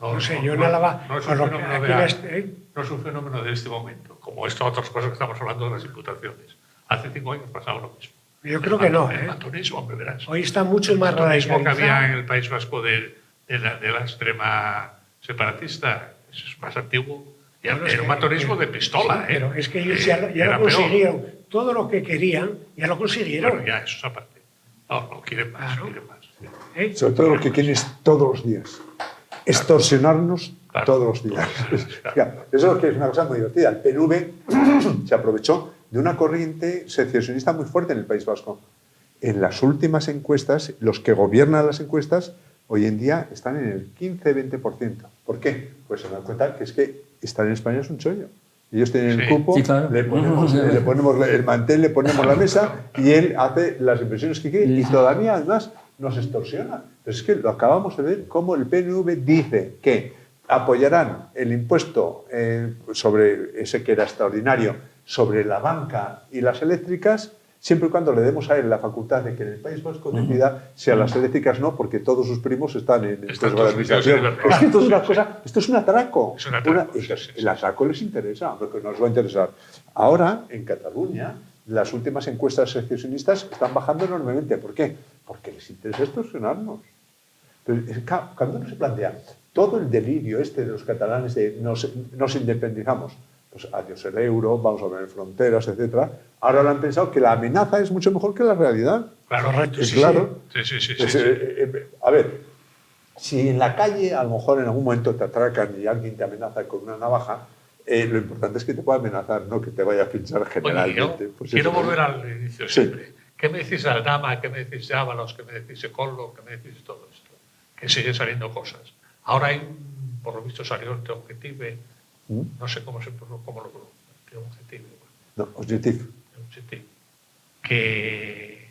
No sé, yo en Álava, no es con un lo que fenómeno aquí de- en este, no es un fenómeno de este momento, como estas otras cosas que estamos hablando de las imputaciones. Hace 5 años pasaba lo mismo. Yo creo que no, El ¿eh? matonismo, hombre, verás. Hoy está mucho El más matonismo que había en radicalizado. el País Vasco de la extrema separatista es más antiguo. Y Bueno, es era un que- matonismo de pistola, sí, pero es que ellos ya Era lo peor. consiguieron. Todo lo que querían, ya lo consiguieron. Bueno, ya, eso es aparte. No quieren más, Claro. quieren más. ¿Eh? Sobre todo lo que quieren es todos los días. Extorsionarnos Claro. todos los días. Ya, eso es que es una cosa muy divertida. El PNV se aprovechó de una corriente secesionista muy fuerte en el País Vasco. En las últimas encuestas, los que gobiernan las encuestas, hoy en día están en el 15-20%. ¿Por qué? Pues se dan cuenta que es que estar en España es un chollo. Ellos tienen Sí. el cupo, Sí, claro. le ponemos el mantel, le ponemos la mesa y él hace las inversiones que quiere y todavía además nos extorsiona. Pero es que lo acabamos de ver cómo el PNV dice que apoyarán el impuesto sobre ese que era extraordinario, sobre la banca y las eléctricas, siempre y cuando le demos a él la facultad de que en el País Vasco decida si a las eléctricas no, porque todos sus primos están en Están de todos administración. metidos en Es que esto es una cosa, esto es un atraco. Es un atraco, sí, sí. El atraco les interesa, porque nos va a interesar. Ahora, en Cataluña, las últimas encuestas secesionistas están bajando enormemente. ¿Por qué? Porque les interesa extorsionarnos. Entonces, cuando uno se plantea todo el delirio este de los catalanes de nos independizamos, pues adiós el euro, vamos a ver fronteras, etc. Ahora lo han pensado que la amenaza es mucho mejor que la realidad. Claro, Correcto, Es sí, claro. Sí. Pues, a ver, si en la calle a lo mejor en algún momento te atracan y alguien te amenaza con una navaja, lo importante es que te pueda amenazar, no que te vaya a pinchar Oye, generalmente. yo Pues quiero eso, ¿no? volver al inicio Sí. siempre. ¿Qué me decís de Aldama? ¿Qué me decís de Ábalos? ¿Qué me decís de Collo? ¿Qué me decís de todo esto? Que siguen saliendo cosas. Ahora hay, por lo visto, salió el Objective, no sé cómo lo pronuncia, Objective, No, Objective. que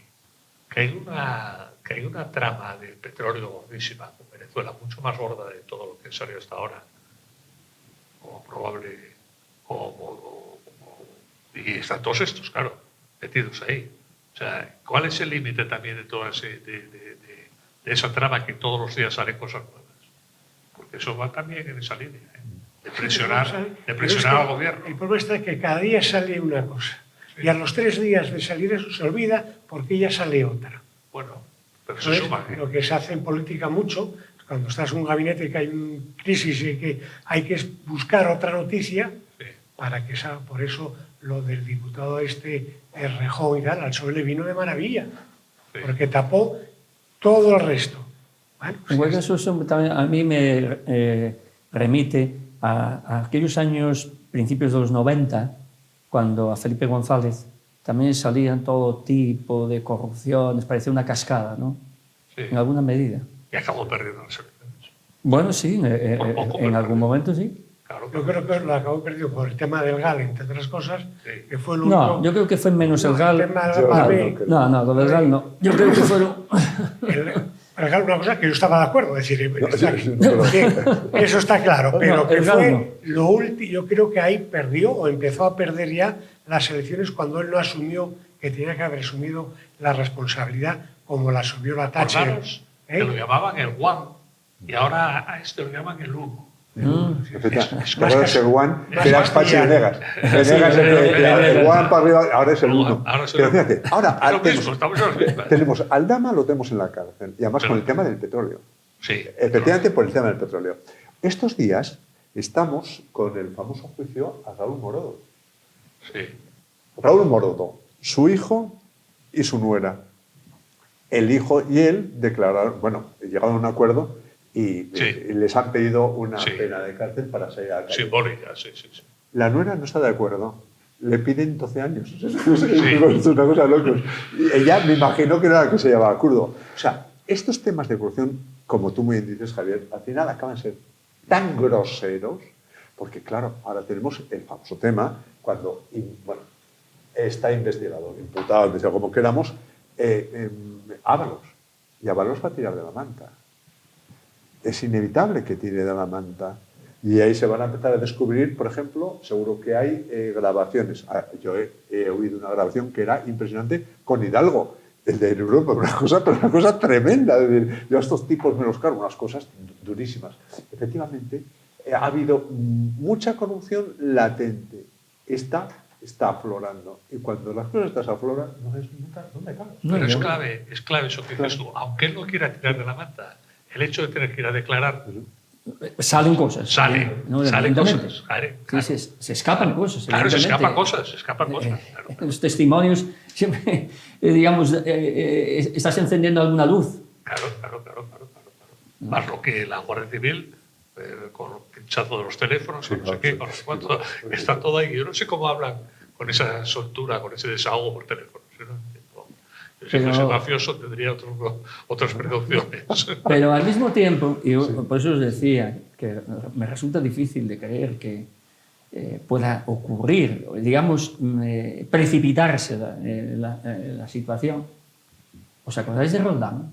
hay una trama del petróleo gordísima con Venezuela, mucho más gorda de todo lo que salió hasta ahora, como probable, y están todos estos, claro, metidos ahí. O sea, ¿cuál es el límite también de toda de esa trama que todos los días salen cosas nuevas? Porque eso va también en esa línea, ¿eh? de presionar al gobierno. El problema está que cada día sale una cosa. Sí. Y a los 3 días de salir eso se olvida porque ya sale otra. Bueno, pero se Entonces, suma. ¿eh? lo que se hace en política mucho, cuando estás en un gabinete que hay una crisis y que hay que buscar otra noticia, Sí. para que por eso lo del diputado Rejón y tal, al PSOE le vino de maravilla, Sí. porque tapó todo el resto. Bueno, pues En cualquier caso, eso también a mí me remite a aquellos años, principios de los 90, cuando a Felipe González también salían todo tipo de corrupciones, parecía una cascada, ¿no? Sí. En alguna medida. Y acabó perdiendo las elecciones. Bueno, sí, Por poco, en pero algún momento sí. Claro, yo creo que lo acabó perdido por el tema del GAL, entre otras cosas, Sí. que fue lo No, único. yo creo que fue menos el El GAL. tema Yo Babé, no creo. No, lo del GAL no. Yo creo que fueron... el GAL, una cosa que yo estaba de acuerdo, es decir, No, está- sí, no, bien, eso está claro, No, pero que el GAL fue no. lo último, yo creo que ahí perdió o empezó a perder ya las elecciones cuando él no asumió que tenía que haber asumido la responsabilidad como la asumió la Thatcher. Acordaros que lo llamaban el One y ahora a este lo llaman el Uno. Efectivamente. más Ahora es el One, más que era Pachi castellano. Venegas. Venegas el One para arriba, ahora es el Uno. Ahora es el Pero uno. fíjate, ahora Es lo mismo, estamos en las mismas. tenemos al Dama, lo tenemos en la cárcel, y además Pero- con el tema del petróleo. Sí. Efectivamente, por el tema del petróleo. Estos días estamos con el famoso juicio a Raúl Morodo. Sí. Raúl Morodo, su hijo y su nuera. El hijo y él declararon, bueno, llegaron a un acuerdo y Sí. les han pedido una Sí. pena de cárcel para salir a la calle. Simbólica, sí, sí, sí. La nuera no está de acuerdo. Le piden 12 años. Es una cosa de locos. Y ella me imagino que no era la que se llamaba kurdo. O sea, estos temas de corrupción, como tú muy bien dices, Javier, al final acaban de ser tan groseros, porque claro, ahora tenemos el famoso tema cuando, bueno, está investigado, imputado, como queramos, Ábalos. Y Ábalos va a tirar de la manta. Es inevitable que tire de la manta. Y ahí se van a empezar a descubrir, por ejemplo, seguro que hay grabaciones. Yo he oído una grabación que era impresionante con Hidalgo, el de Europa, pero una cosa tremenda. Es decir, yo a estos tipos me los cargo, unas cosas durísimas. Efectivamente, ha habido mucha corrupción latente. Está aflorando. Y cuando las cosas afloran, no es nunca dónde cabe. Pero es clave eso que dices tú. Aunque él no quiera tirar de la manta, el hecho de tener que ir a declarar... Salen cosas. Salen Evidentemente. cosas. Claro. Sí, se escapan cosas. Claro, se evidentemente. escapan cosas. Claro. Los testimonios siempre, digamos, estás encendiendo alguna luz. Claro. Más lo que la Guardia Civil, con el pinchazo de los teléfonos, con no sé qué, con no sé cuánto, está todo ahí. Yo no sé cómo hablan con esa soltura, con ese desahogo por teléfono. Si fuese mafioso tendría otras precauciones. Pero al mismo tiempo, y por eso os decía que me resulta difícil de creer que pueda ocurrir, digamos, precipitarse la situación. ¿Os acordáis de Roldán?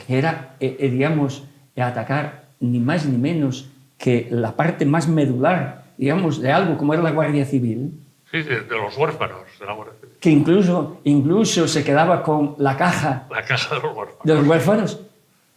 Que era, digamos, atacar ni más ni menos que la parte más medular, digamos, de algo como era la Guardia Civil. Sí, de los huérfanos de la Guardia Civil. Que incluso se quedaba con la caja La caja de los huérfanos. de los huérfanos.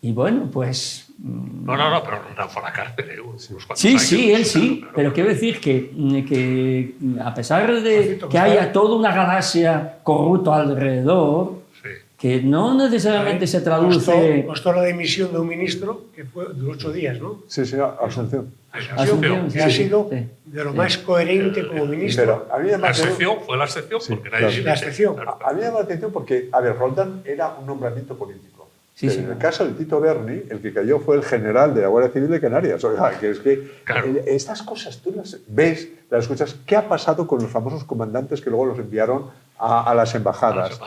Y bueno, pues... No, pero no fue a la cárcel, unos cuantos Sí, años. sí, él sí, Claro. pero quiero decir que a pesar de que haya toda una galaxia corrupta alrededor, Sí. que no necesariamente se traduce... Costó la dimisión de un ministro que fue de 8 días, ¿no? Sí, Asunción. Asunción, Que ha sido sí. de lo más coherente como ministro. Pero a mí me La parece- excepción fue la excepción Sí, porque nadie claro. se La excepción. A mí me llama la atención porque, a ver, Roldán era un nombramiento político. Sí, Pero sí. en el caso de Tito Berni, el que cayó fue el general de la Guardia Civil de Canarias. O sea, que es que Claro. estas cosas tú las ves, las escuchas. ¿Qué ha pasado con los famosos comandantes que luego los enviaron a las embajadas?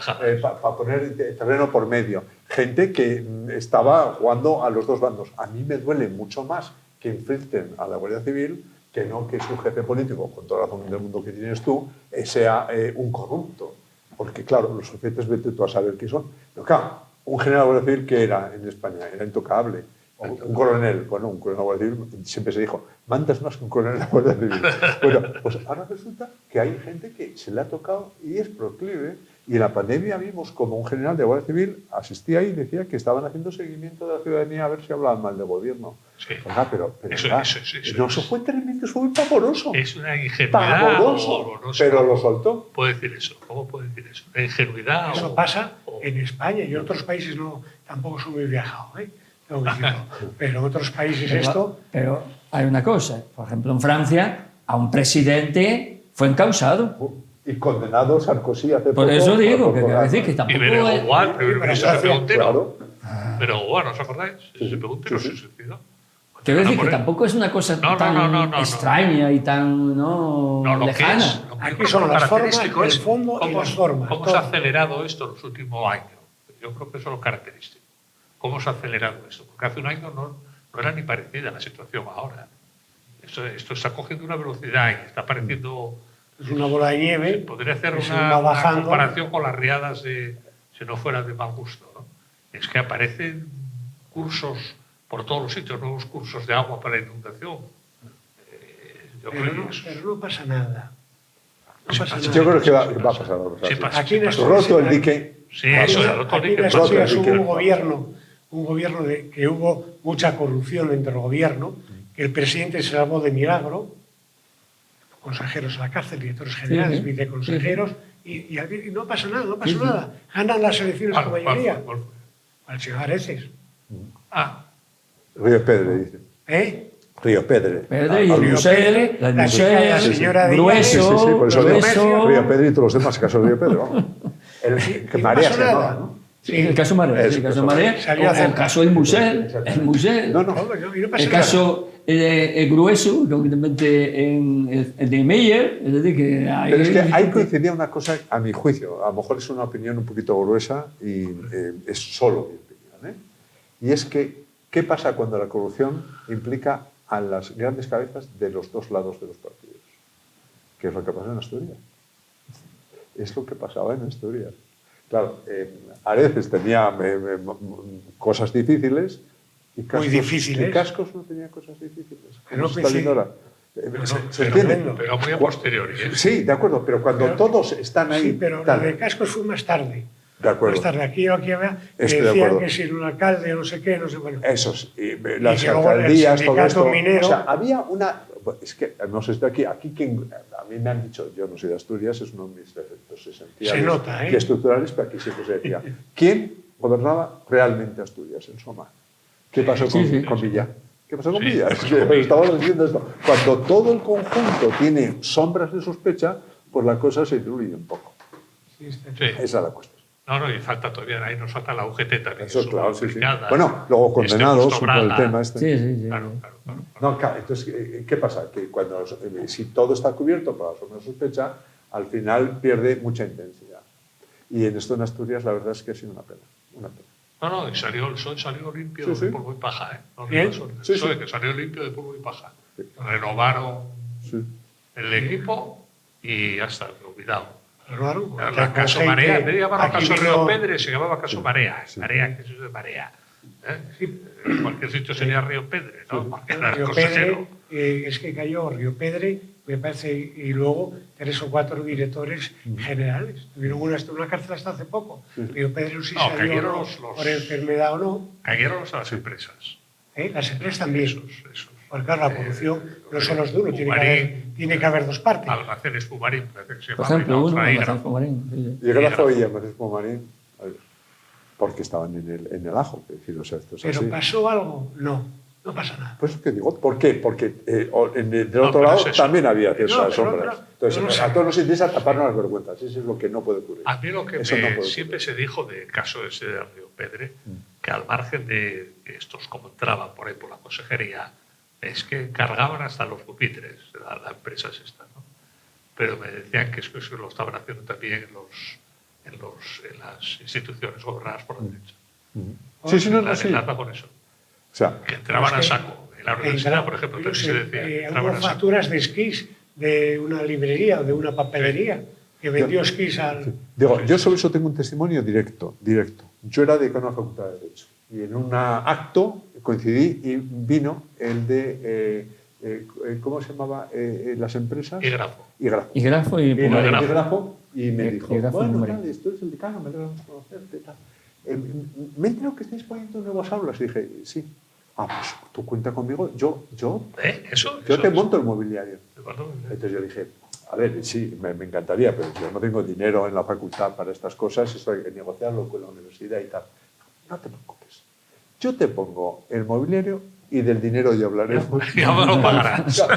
Para poner terreno por medio. Gente que estaba jugando a los dos bandos. A mí me duele mucho más que infiltren a la Guardia Civil que no que su jefe político, con toda la razón del mundo que tienes tú, sea un corrupto. Porque, claro, los oficiales vete tú a saber qué son. Pero, claro, un general de la Guardia Civil que era en España, era intocable. O un coronel, bueno, un coronel de la Guardia Civil, siempre se dijo, mandas más que un coronel de la Guardia Civil. Bueno, pues ahora resulta que hay gente que se le ha tocado y es proclive. Y en la pandemia vimos como un general de la Guardia Civil asistía y decía que estaban haciendo seguimiento de la ciudadanía a ver si hablaban mal del gobierno. Sí. Oiga, pero Eso fue tremendo, eso fue pavoroso. Es una ingenuidad. Pavoroso, o no sé pero cómo lo soltó. puede decir eso. ¿Cómo puede decir eso? ¿La ingenuidad? Eso pasa en España y en otros países no, tampoco soy muy viajado, ¿eh? Tengo que decirlo. Pero en otros países esto... Pero hay una cosa, por ejemplo, en Francia, a un presidente fue encausado. Y condenado Sarkozy hace poco. Por eso digo, que por- quiero decir que Y tampoco... Berenguer, pero eso se pegó un tiro. Claro. Pero bueno, ¿os acordáis? Se pegó un tiro, se suicidó. Quiero decir Por que él. tampoco es una cosa No, tan no. extraña y tan No, lo que lejana. es, lo que Aquí es son las formas, característico el es fondo y cómo- las formas, ¿Cómo todo. se ha acelerado esto en los últimos años? Yo creo que eso es lo característico. ¿Cómo se ha acelerado esto? Porque hace un año no era ni parecida la situación ahora. Esto está cogiendo una velocidad y está pareciendo... Es una bola de nieve. Podría hacer que se una va bajando. comparación con las riadas si no fuera de mal gusto, ¿no? Es que aparecen cursos por todos los sitios, nuevos cursos de agua para la inundación. Yo creo que eso Pero no pasa nada. No Sí, pasa pasa. nada. Yo creo que va a pasar. Sí pasa, Aquí en pasa. Asturias- Roto el dique. Sí, eso, el otro Aquí día en que Asturias pasa. hubo un gobierno que hubo mucha corrupción entre el gobierno, que el presidente se salvó de milagro, consejeros a la cárcel, directores generales, Sí, sí. viceconsejeros, y no pasa nada, no pasó nada. Ganan las elecciones con mayoría. ¿Cuál fue? Al señor Areces. Ah, Río Pedre, dice. ¿Eh? Río Pedre. Pedre y Ah, el Río Musel, Pedre, el la Musel, señora de grueso, Sí, por eso digo, grueso. Río Pedre y todos los demás, caso Río Pedre, vamos. El que Y no marea pasó se nada. llamaba, ¿no? Sí, el caso Marea, Eso, el caso eso. Marea, Salió hace el caso El Musel, No, no. Y no pasa el nada. caso Grueso, concretamente el de Meyer, es decir, que hay... Pero es que ahí coincidía una cosa, a mi juicio, a lo mejor es una opinión un poquito gruesa y es solo mi opinión, ¿eh? Y es que, ¿qué pasa cuando la corrupción implica a las grandes cabezas de los dos lados de los partidos? ¿Qué es lo que pasa en Asturias? Es lo que pasaba en Asturias. Claro, Areces tenía cosas difíciles y Cascos, Muy difíciles. y Cascos no tenía cosas difíciles. Pero ¿Cómo se está viendo ahora? ¿Se pero entiende? bueno. Pero muy a posteriori. ¿eh? Sí, de acuerdo, pero cuando Pero- todos están ahí... Sí, pero tal. lo de Cascos fue más tarde. De acuerdo. Más tarde, aquí había que Estoy de decían acuerdo. que si era un alcalde o no sé qué, no sé, bueno. Esos, las que luego el alcaldías, todo sindicato esto. minero- O sea, había una... Es que no sé si aquí quien, a mí me han dicho, yo no soy de Asturias, es uno de mis defectos esenciales Se nota, ¿eh? y estructurales, pero aquí siempre se decía, ¿quién gobernaba realmente Asturias en Soma? ¿Qué pasó con Villa? ¿Qué pasó con Sí, Villa? ¿qué Es pasó que con Villa? estamos diciendo esto. Cuando todo el conjunto tiene sombras de sospecha, pues la cosa se diluye un poco. Sí, está- Sí. Esa es la cuestión. No, y falta todavía, ahí nos falta la UGT también. Eso, su claro, sí, sí. brigada, Bueno, luego condenados Justo por el Braga. tema este. Sí, sí, sí. Claro, claro, claro. No, claro, entonces, ¿qué pasa? Que cuando, si todo está cubierto por la sombra de sospecha, al final pierde mucha intensidad. Y en esto en Asturias la verdad es que ha sido una pena. Una pena. No, y salió el PSOE salió limpio Sí, sí. de polvo y paja, ¿eh? No, Bien. el PSOE, Sí, sí. que salió limpio de polvo y paja. Renovaron Sí. el equipo y ya está, olvidado. Claro, La caso con Marea, gente- en vez de llamarlo aquí caso vino- Río Pedre, se llamaba caso Marea. Sí. Marea, que es eso de Marea. En cualquier sitio sería Río Pedre, ¿no? Porque era el Río consejero. Pedre, es que cayó Río Pedre, me parece, y luego 3 o 4 directores generales. Tuvieron una cárcel hasta hace poco. Río Pedre no sé si No, salió cayeron o no, los- por enfermedad o no. Cayeron a las empresas. Las empresas también. Esos. Porque claro, la corrupción no son los duros, Pumarín, tiene que haber dos partes. Almacenes Pumarín, parece que se Por llamaba. ejemplo, y la uno, otra Almacén Hígrafo. Pomarín, sí, sí. Y Grafo y Francisco Marín, porque estaban en el ajo. Es decir, o sea, esto es Pero así. ¿pasó algo? No, no pasa nada. Pues es que digo, ¿por qué? Porque del No, otro pero lado es eso. también había pero esas sombras. no Entonces, sé. a todos nos interesa taparnos las vergüenzas. Eso es lo que no puede ocurrir. A mí lo que Eso no puede ocurrir. siempre se dijo del caso ese de Río Pedre, que al margen de que estos como entraban por ahí por la consejería, es que cargaban hasta los pupitres, la empresa es esta, ¿no? Pero me decían que eso lo estaban haciendo también en las instituciones gobernadas por la derecha. Sí, sí, no, La no, sí. delata con eso, O sea, que entraban a Es que- saco. En la universidad, por ejemplo, yo también sé, se decía, entraban hubo a saco. facturas de esquís de una librería o de una papelería que vendió esquís al... digo, yo sobre eso tengo un testimonio directo. Yo era decano de la Facultad de Derecho y en un acto coincidí y vino el de, ¿cómo se llamaba? Las empresas. Hígrafo. Hígrafo. Y Grafo y Vino Pomarín. el Hígrafo y me dijo, Hígrafo y bueno, Pomarín. tal, esto es el decano, me alegra mucho conocerte. Tal. Me he enterado que estáis poniendo nuevas aulas. Y dije, sí. Ah, pues tú cuenta conmigo, yo Eso te monto el mobiliario. Perdón, Entonces yo dije, a ver, sí, me encantaría, pero yo no tengo dinero en la facultad para estas cosas, esto hay que negociarlo con la universidad y tal. No te preocupes. Yo te pongo el mobiliario y del dinero ya hablaremos. Ya me lo pagarás. O sea,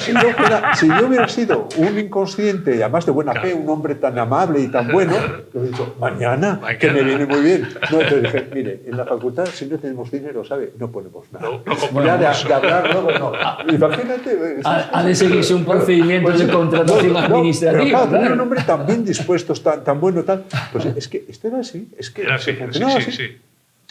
si yo hubiera sido un inconsciente y además de buena fe, un hombre tan amable y tan bueno, le he dicho, mañana, que me viene muy bien. No, entonces dije, mire, en la facultad si no tenemos dinero, ¿sabe? No ponemos nada. No Ya de hablar luego, no. Imagínate. Ha de seguirse un procedimiento de contratación administrativa, Pero claro, tener claro. un hombre tan bien dispuesto, tan bueno, tal. Pues es que esto era así. Es que Era así, funcionaba así. sí.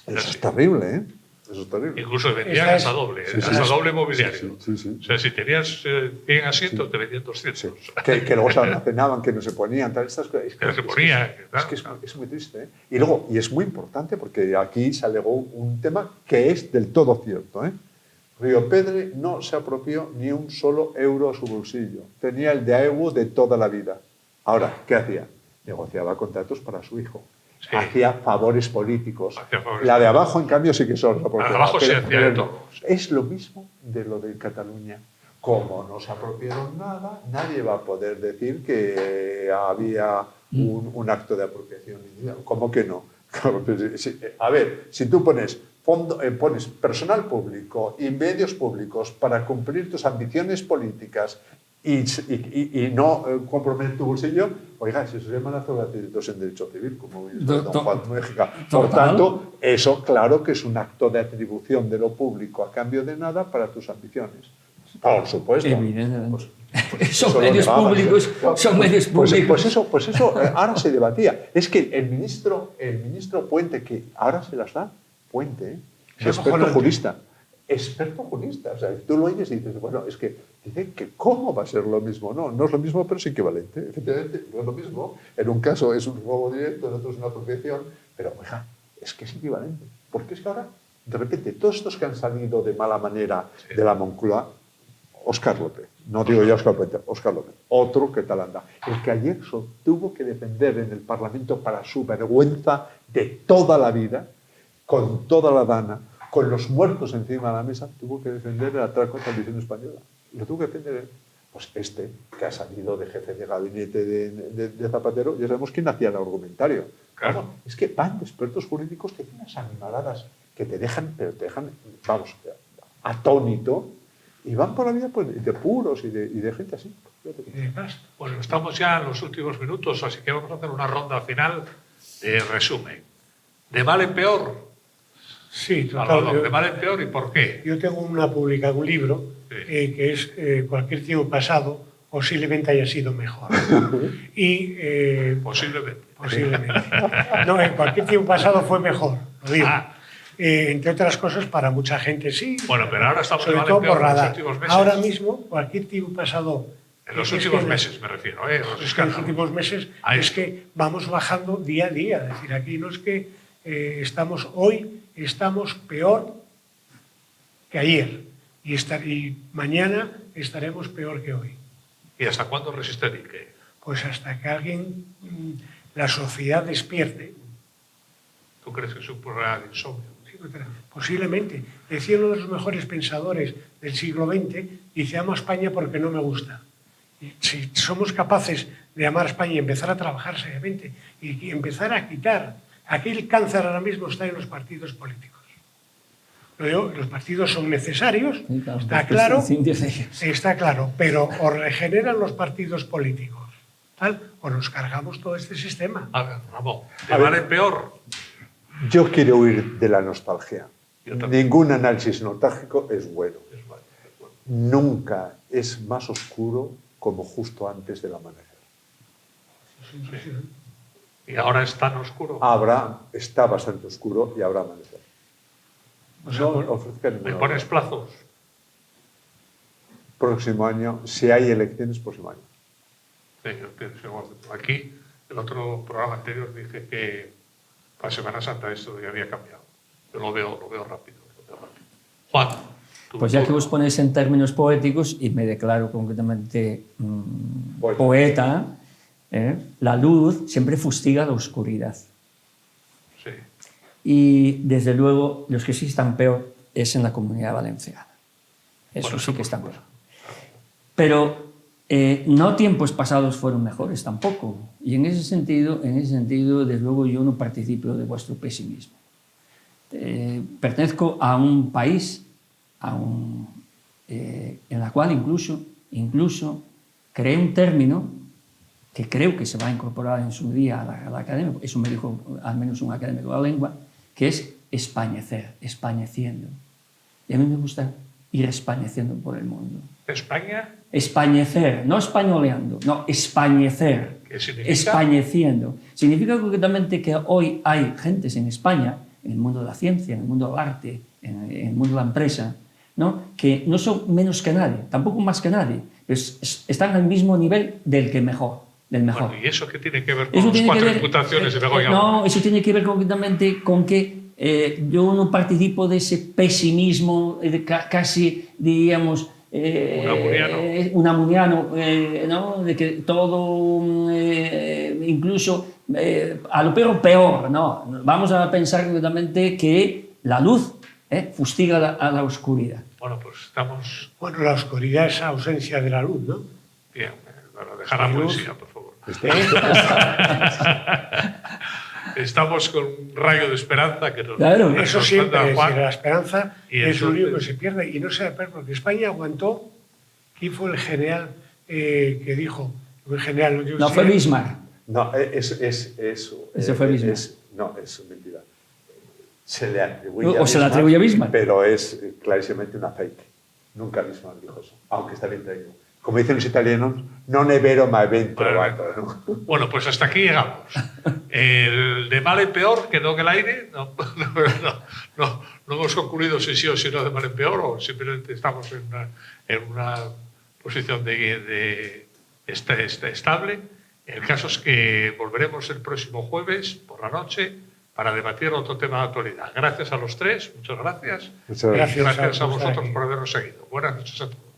Era Eso así. es terrible, ¿eh? Eso es terrible. Incluso vendían Esta es- hasta doble, Sí, sí, hasta sí. doble mobiliario. Sí. O sea, si tenías 100 asientos, te vendían 200. Sí. Que luego se almacenaban, que no se ponían, tal, estas cosas. Que no se ponía, Es que es muy triste. ¿eh? Y luego, y es muy importante, porque aquí se alegó un tema que es del todo cierto. ¿eh? Río Pedre no se apropió ni un solo euro a su bolsillo. Tenía el de AEU de toda la vida. Ahora, ¿qué hacía? Negociaba contratos para su hijo. Sí. Hacía favores políticos. Hacía favores. La de abajo, en cambio, sí que sorda. La de abajo sí hacía de todo. Es lo mismo de lo de Cataluña. Como no se apropiaron nada, nadie va a poder decir que había un acto de apropiación. ¿Cómo que no? A ver, si tú pones personal público y medios públicos para cumplir tus ambiciones políticas y no compromete tu bolsillo, oiga, si eso se llama actos en derecho civil, como dice don Juan Mujica. Por tanto, eso claro que es un acto de atribución de lo público a cambio de nada para tus ambiciones. Por supuesto. Evidentemente. Son medios públicos, son medios públicos. Pues eso ahora se debatía. Es que el ministro Puente, que ahora se las da, Puente, experto jurista. O sea, tú lo oyes y dices, bueno, es que dicen que ¿cómo va a ser lo mismo? No es lo mismo, pero es equivalente. Efectivamente, no es lo mismo. En un caso es un robo directo, en otro es una apropiación, pero, oiga, es que es equivalente. Porque es que ahora, de repente, todos estos que han salido de mala manera de la Moncloa, Óscar López, no digo yo Óscar Puente, Óscar López, otro que tal anda, el que ayer tuvo que defender en el Parlamento para su vergüenza de toda la vida, con toda la dana, con los muertos encima de la mesa, tuvo que defender el atraco a la televisión española. Lo tuvo que defender él. Pues que ha salido de jefe de gabinete de Zapatero, ya sabemos quién hacía el argumentario. Claro. Es que van expertos jurídicos que tienen unas animaladas que te dejan, vamos, atónito, y van por la vida pues, de puros y de gente así. Y demás. Bueno, estamos ya en los últimos minutos, así que vamos a hacer una ronda final de resumen. ¿De mal en peor? Sí, total. ¿De mal en peor y por qué? Yo tengo publicado un libro que es Cualquier tiempo pasado posiblemente haya sido mejor. Y, posiblemente. No, en cualquier tiempo pasado fue mejor, lo digo. Entre otras cosas, para mucha gente sí. Bueno, pero ahora estamos sobre todo por en los últimos meses. Ahora mismo, cualquier tiempo pasado. En los últimos meses, me refiero. Es que en los últimos meses es que vamos bajando día a día. Es decir, aquí no es que estamos peor que ayer. Y mañana estaremos peor que hoy. ¿Y hasta cuándo resiste el Ike? Pues hasta que la sociedad despierte. ¿Tú crees que es un problema de insomnio? Posiblemente. Decía uno de los mejores pensadores del siglo XX, dice, amo a España porque no me gusta. Y si somos capaces de amar a España y empezar a trabajar seriamente y empezar a quitar, aquel cáncer ahora mismo está en los partidos políticos. Los partidos son necesarios, está claro, pero o regeneran los partidos políticos, o nos cargamos todo este sistema. A ver, Ramón, ¿de mal en peor? Yo quiero huir de la nostalgia. Ningún análisis nostálgico es bueno. Nunca es más oscuro como justo antes del amanecer. ¿Y ahora es tan oscuro? Está bastante oscuro y habrá amanecer. ¿Me pones plazos? Próximo año, si hay elecciones, próximo año. Sí, aquí, el otro programa anterior dije que para Semana Santa esto ya había cambiado. Yo lo veo rápido. Juan. Pues ya que vos ponéis en términos poéticos, y me declaro concretamente poeta, la luz siempre fustiga la oscuridad. Sí. Y desde luego los que sí están peor es en la Comunidad Valenciana. Eso sí que están peor. Pero no tiempos pasados fueron mejores tampoco. Y en ese sentido, desde luego yo no participo de vuestro pesimismo. Pertenezco a un país en la cual incluso creé un término que creo que se va a incorporar en su día a la academia, eso me dijo al menos un académico de la lengua, que es españecer, españeciendo. Y a mí me gusta ir españeciendo por el mundo. ¿España? Españecer, no españoleando, no, españecer. ¿Qué significa? Españeciendo. Significa concretamente que hoy hay gentes en España, en el mundo de la ciencia, en el mundo del arte, en el mundo de la empresa, ¿no? Que no son menos que nadie, tampoco más que nadie, pero están al mismo nivel del mejor. Bueno, ¿y eso qué tiene que ver con las 4 imputaciones de Begoña? No, eso tiene que ver concretamente con que yo no participo de ese pesimismo casi, diríamos, unamuniano, ¿no? De que todo, incluso a lo peor, ¿no? Vamos a pensar concretamente que la luz fustiga a la oscuridad. Bueno, pues estamos... Bueno, la oscuridad es ausencia de la luz, ¿no? Bien, bueno, dejar la poesía, por favor. Estamos con un rayo de esperanza que nos... Claro, eso siempre, Juan, la esperanza es entonces... un libro que se pierde y no se va a perder porque España aguantó. ¿Quién fue el general que dijo, en general... yo No, sé- fue Bismarck. No, Ese fue Bismarck. No, es mentira. Se le atribuye O se le atribuye a Bismarck. Pero es clarísimamente una fake. Nunca Bismarck dijo eso, aunque está bien traído. Como dicen los italianos, non è vero ma è ben trovato. ¿No? Bueno, pues hasta aquí llegamos. El de mal en peor quedó en el aire. No hemos concluido si sí o si no de mal en peor, o simplemente estamos en una posición estable. El caso es que volveremos el próximo jueves por la noche para debatir otro tema de actualidad. Gracias a los tres, muchas gracias. Muchas gracias. Gracias Gracias a por estar vosotros aquí. por habernos seguido. Buenas noches a todos.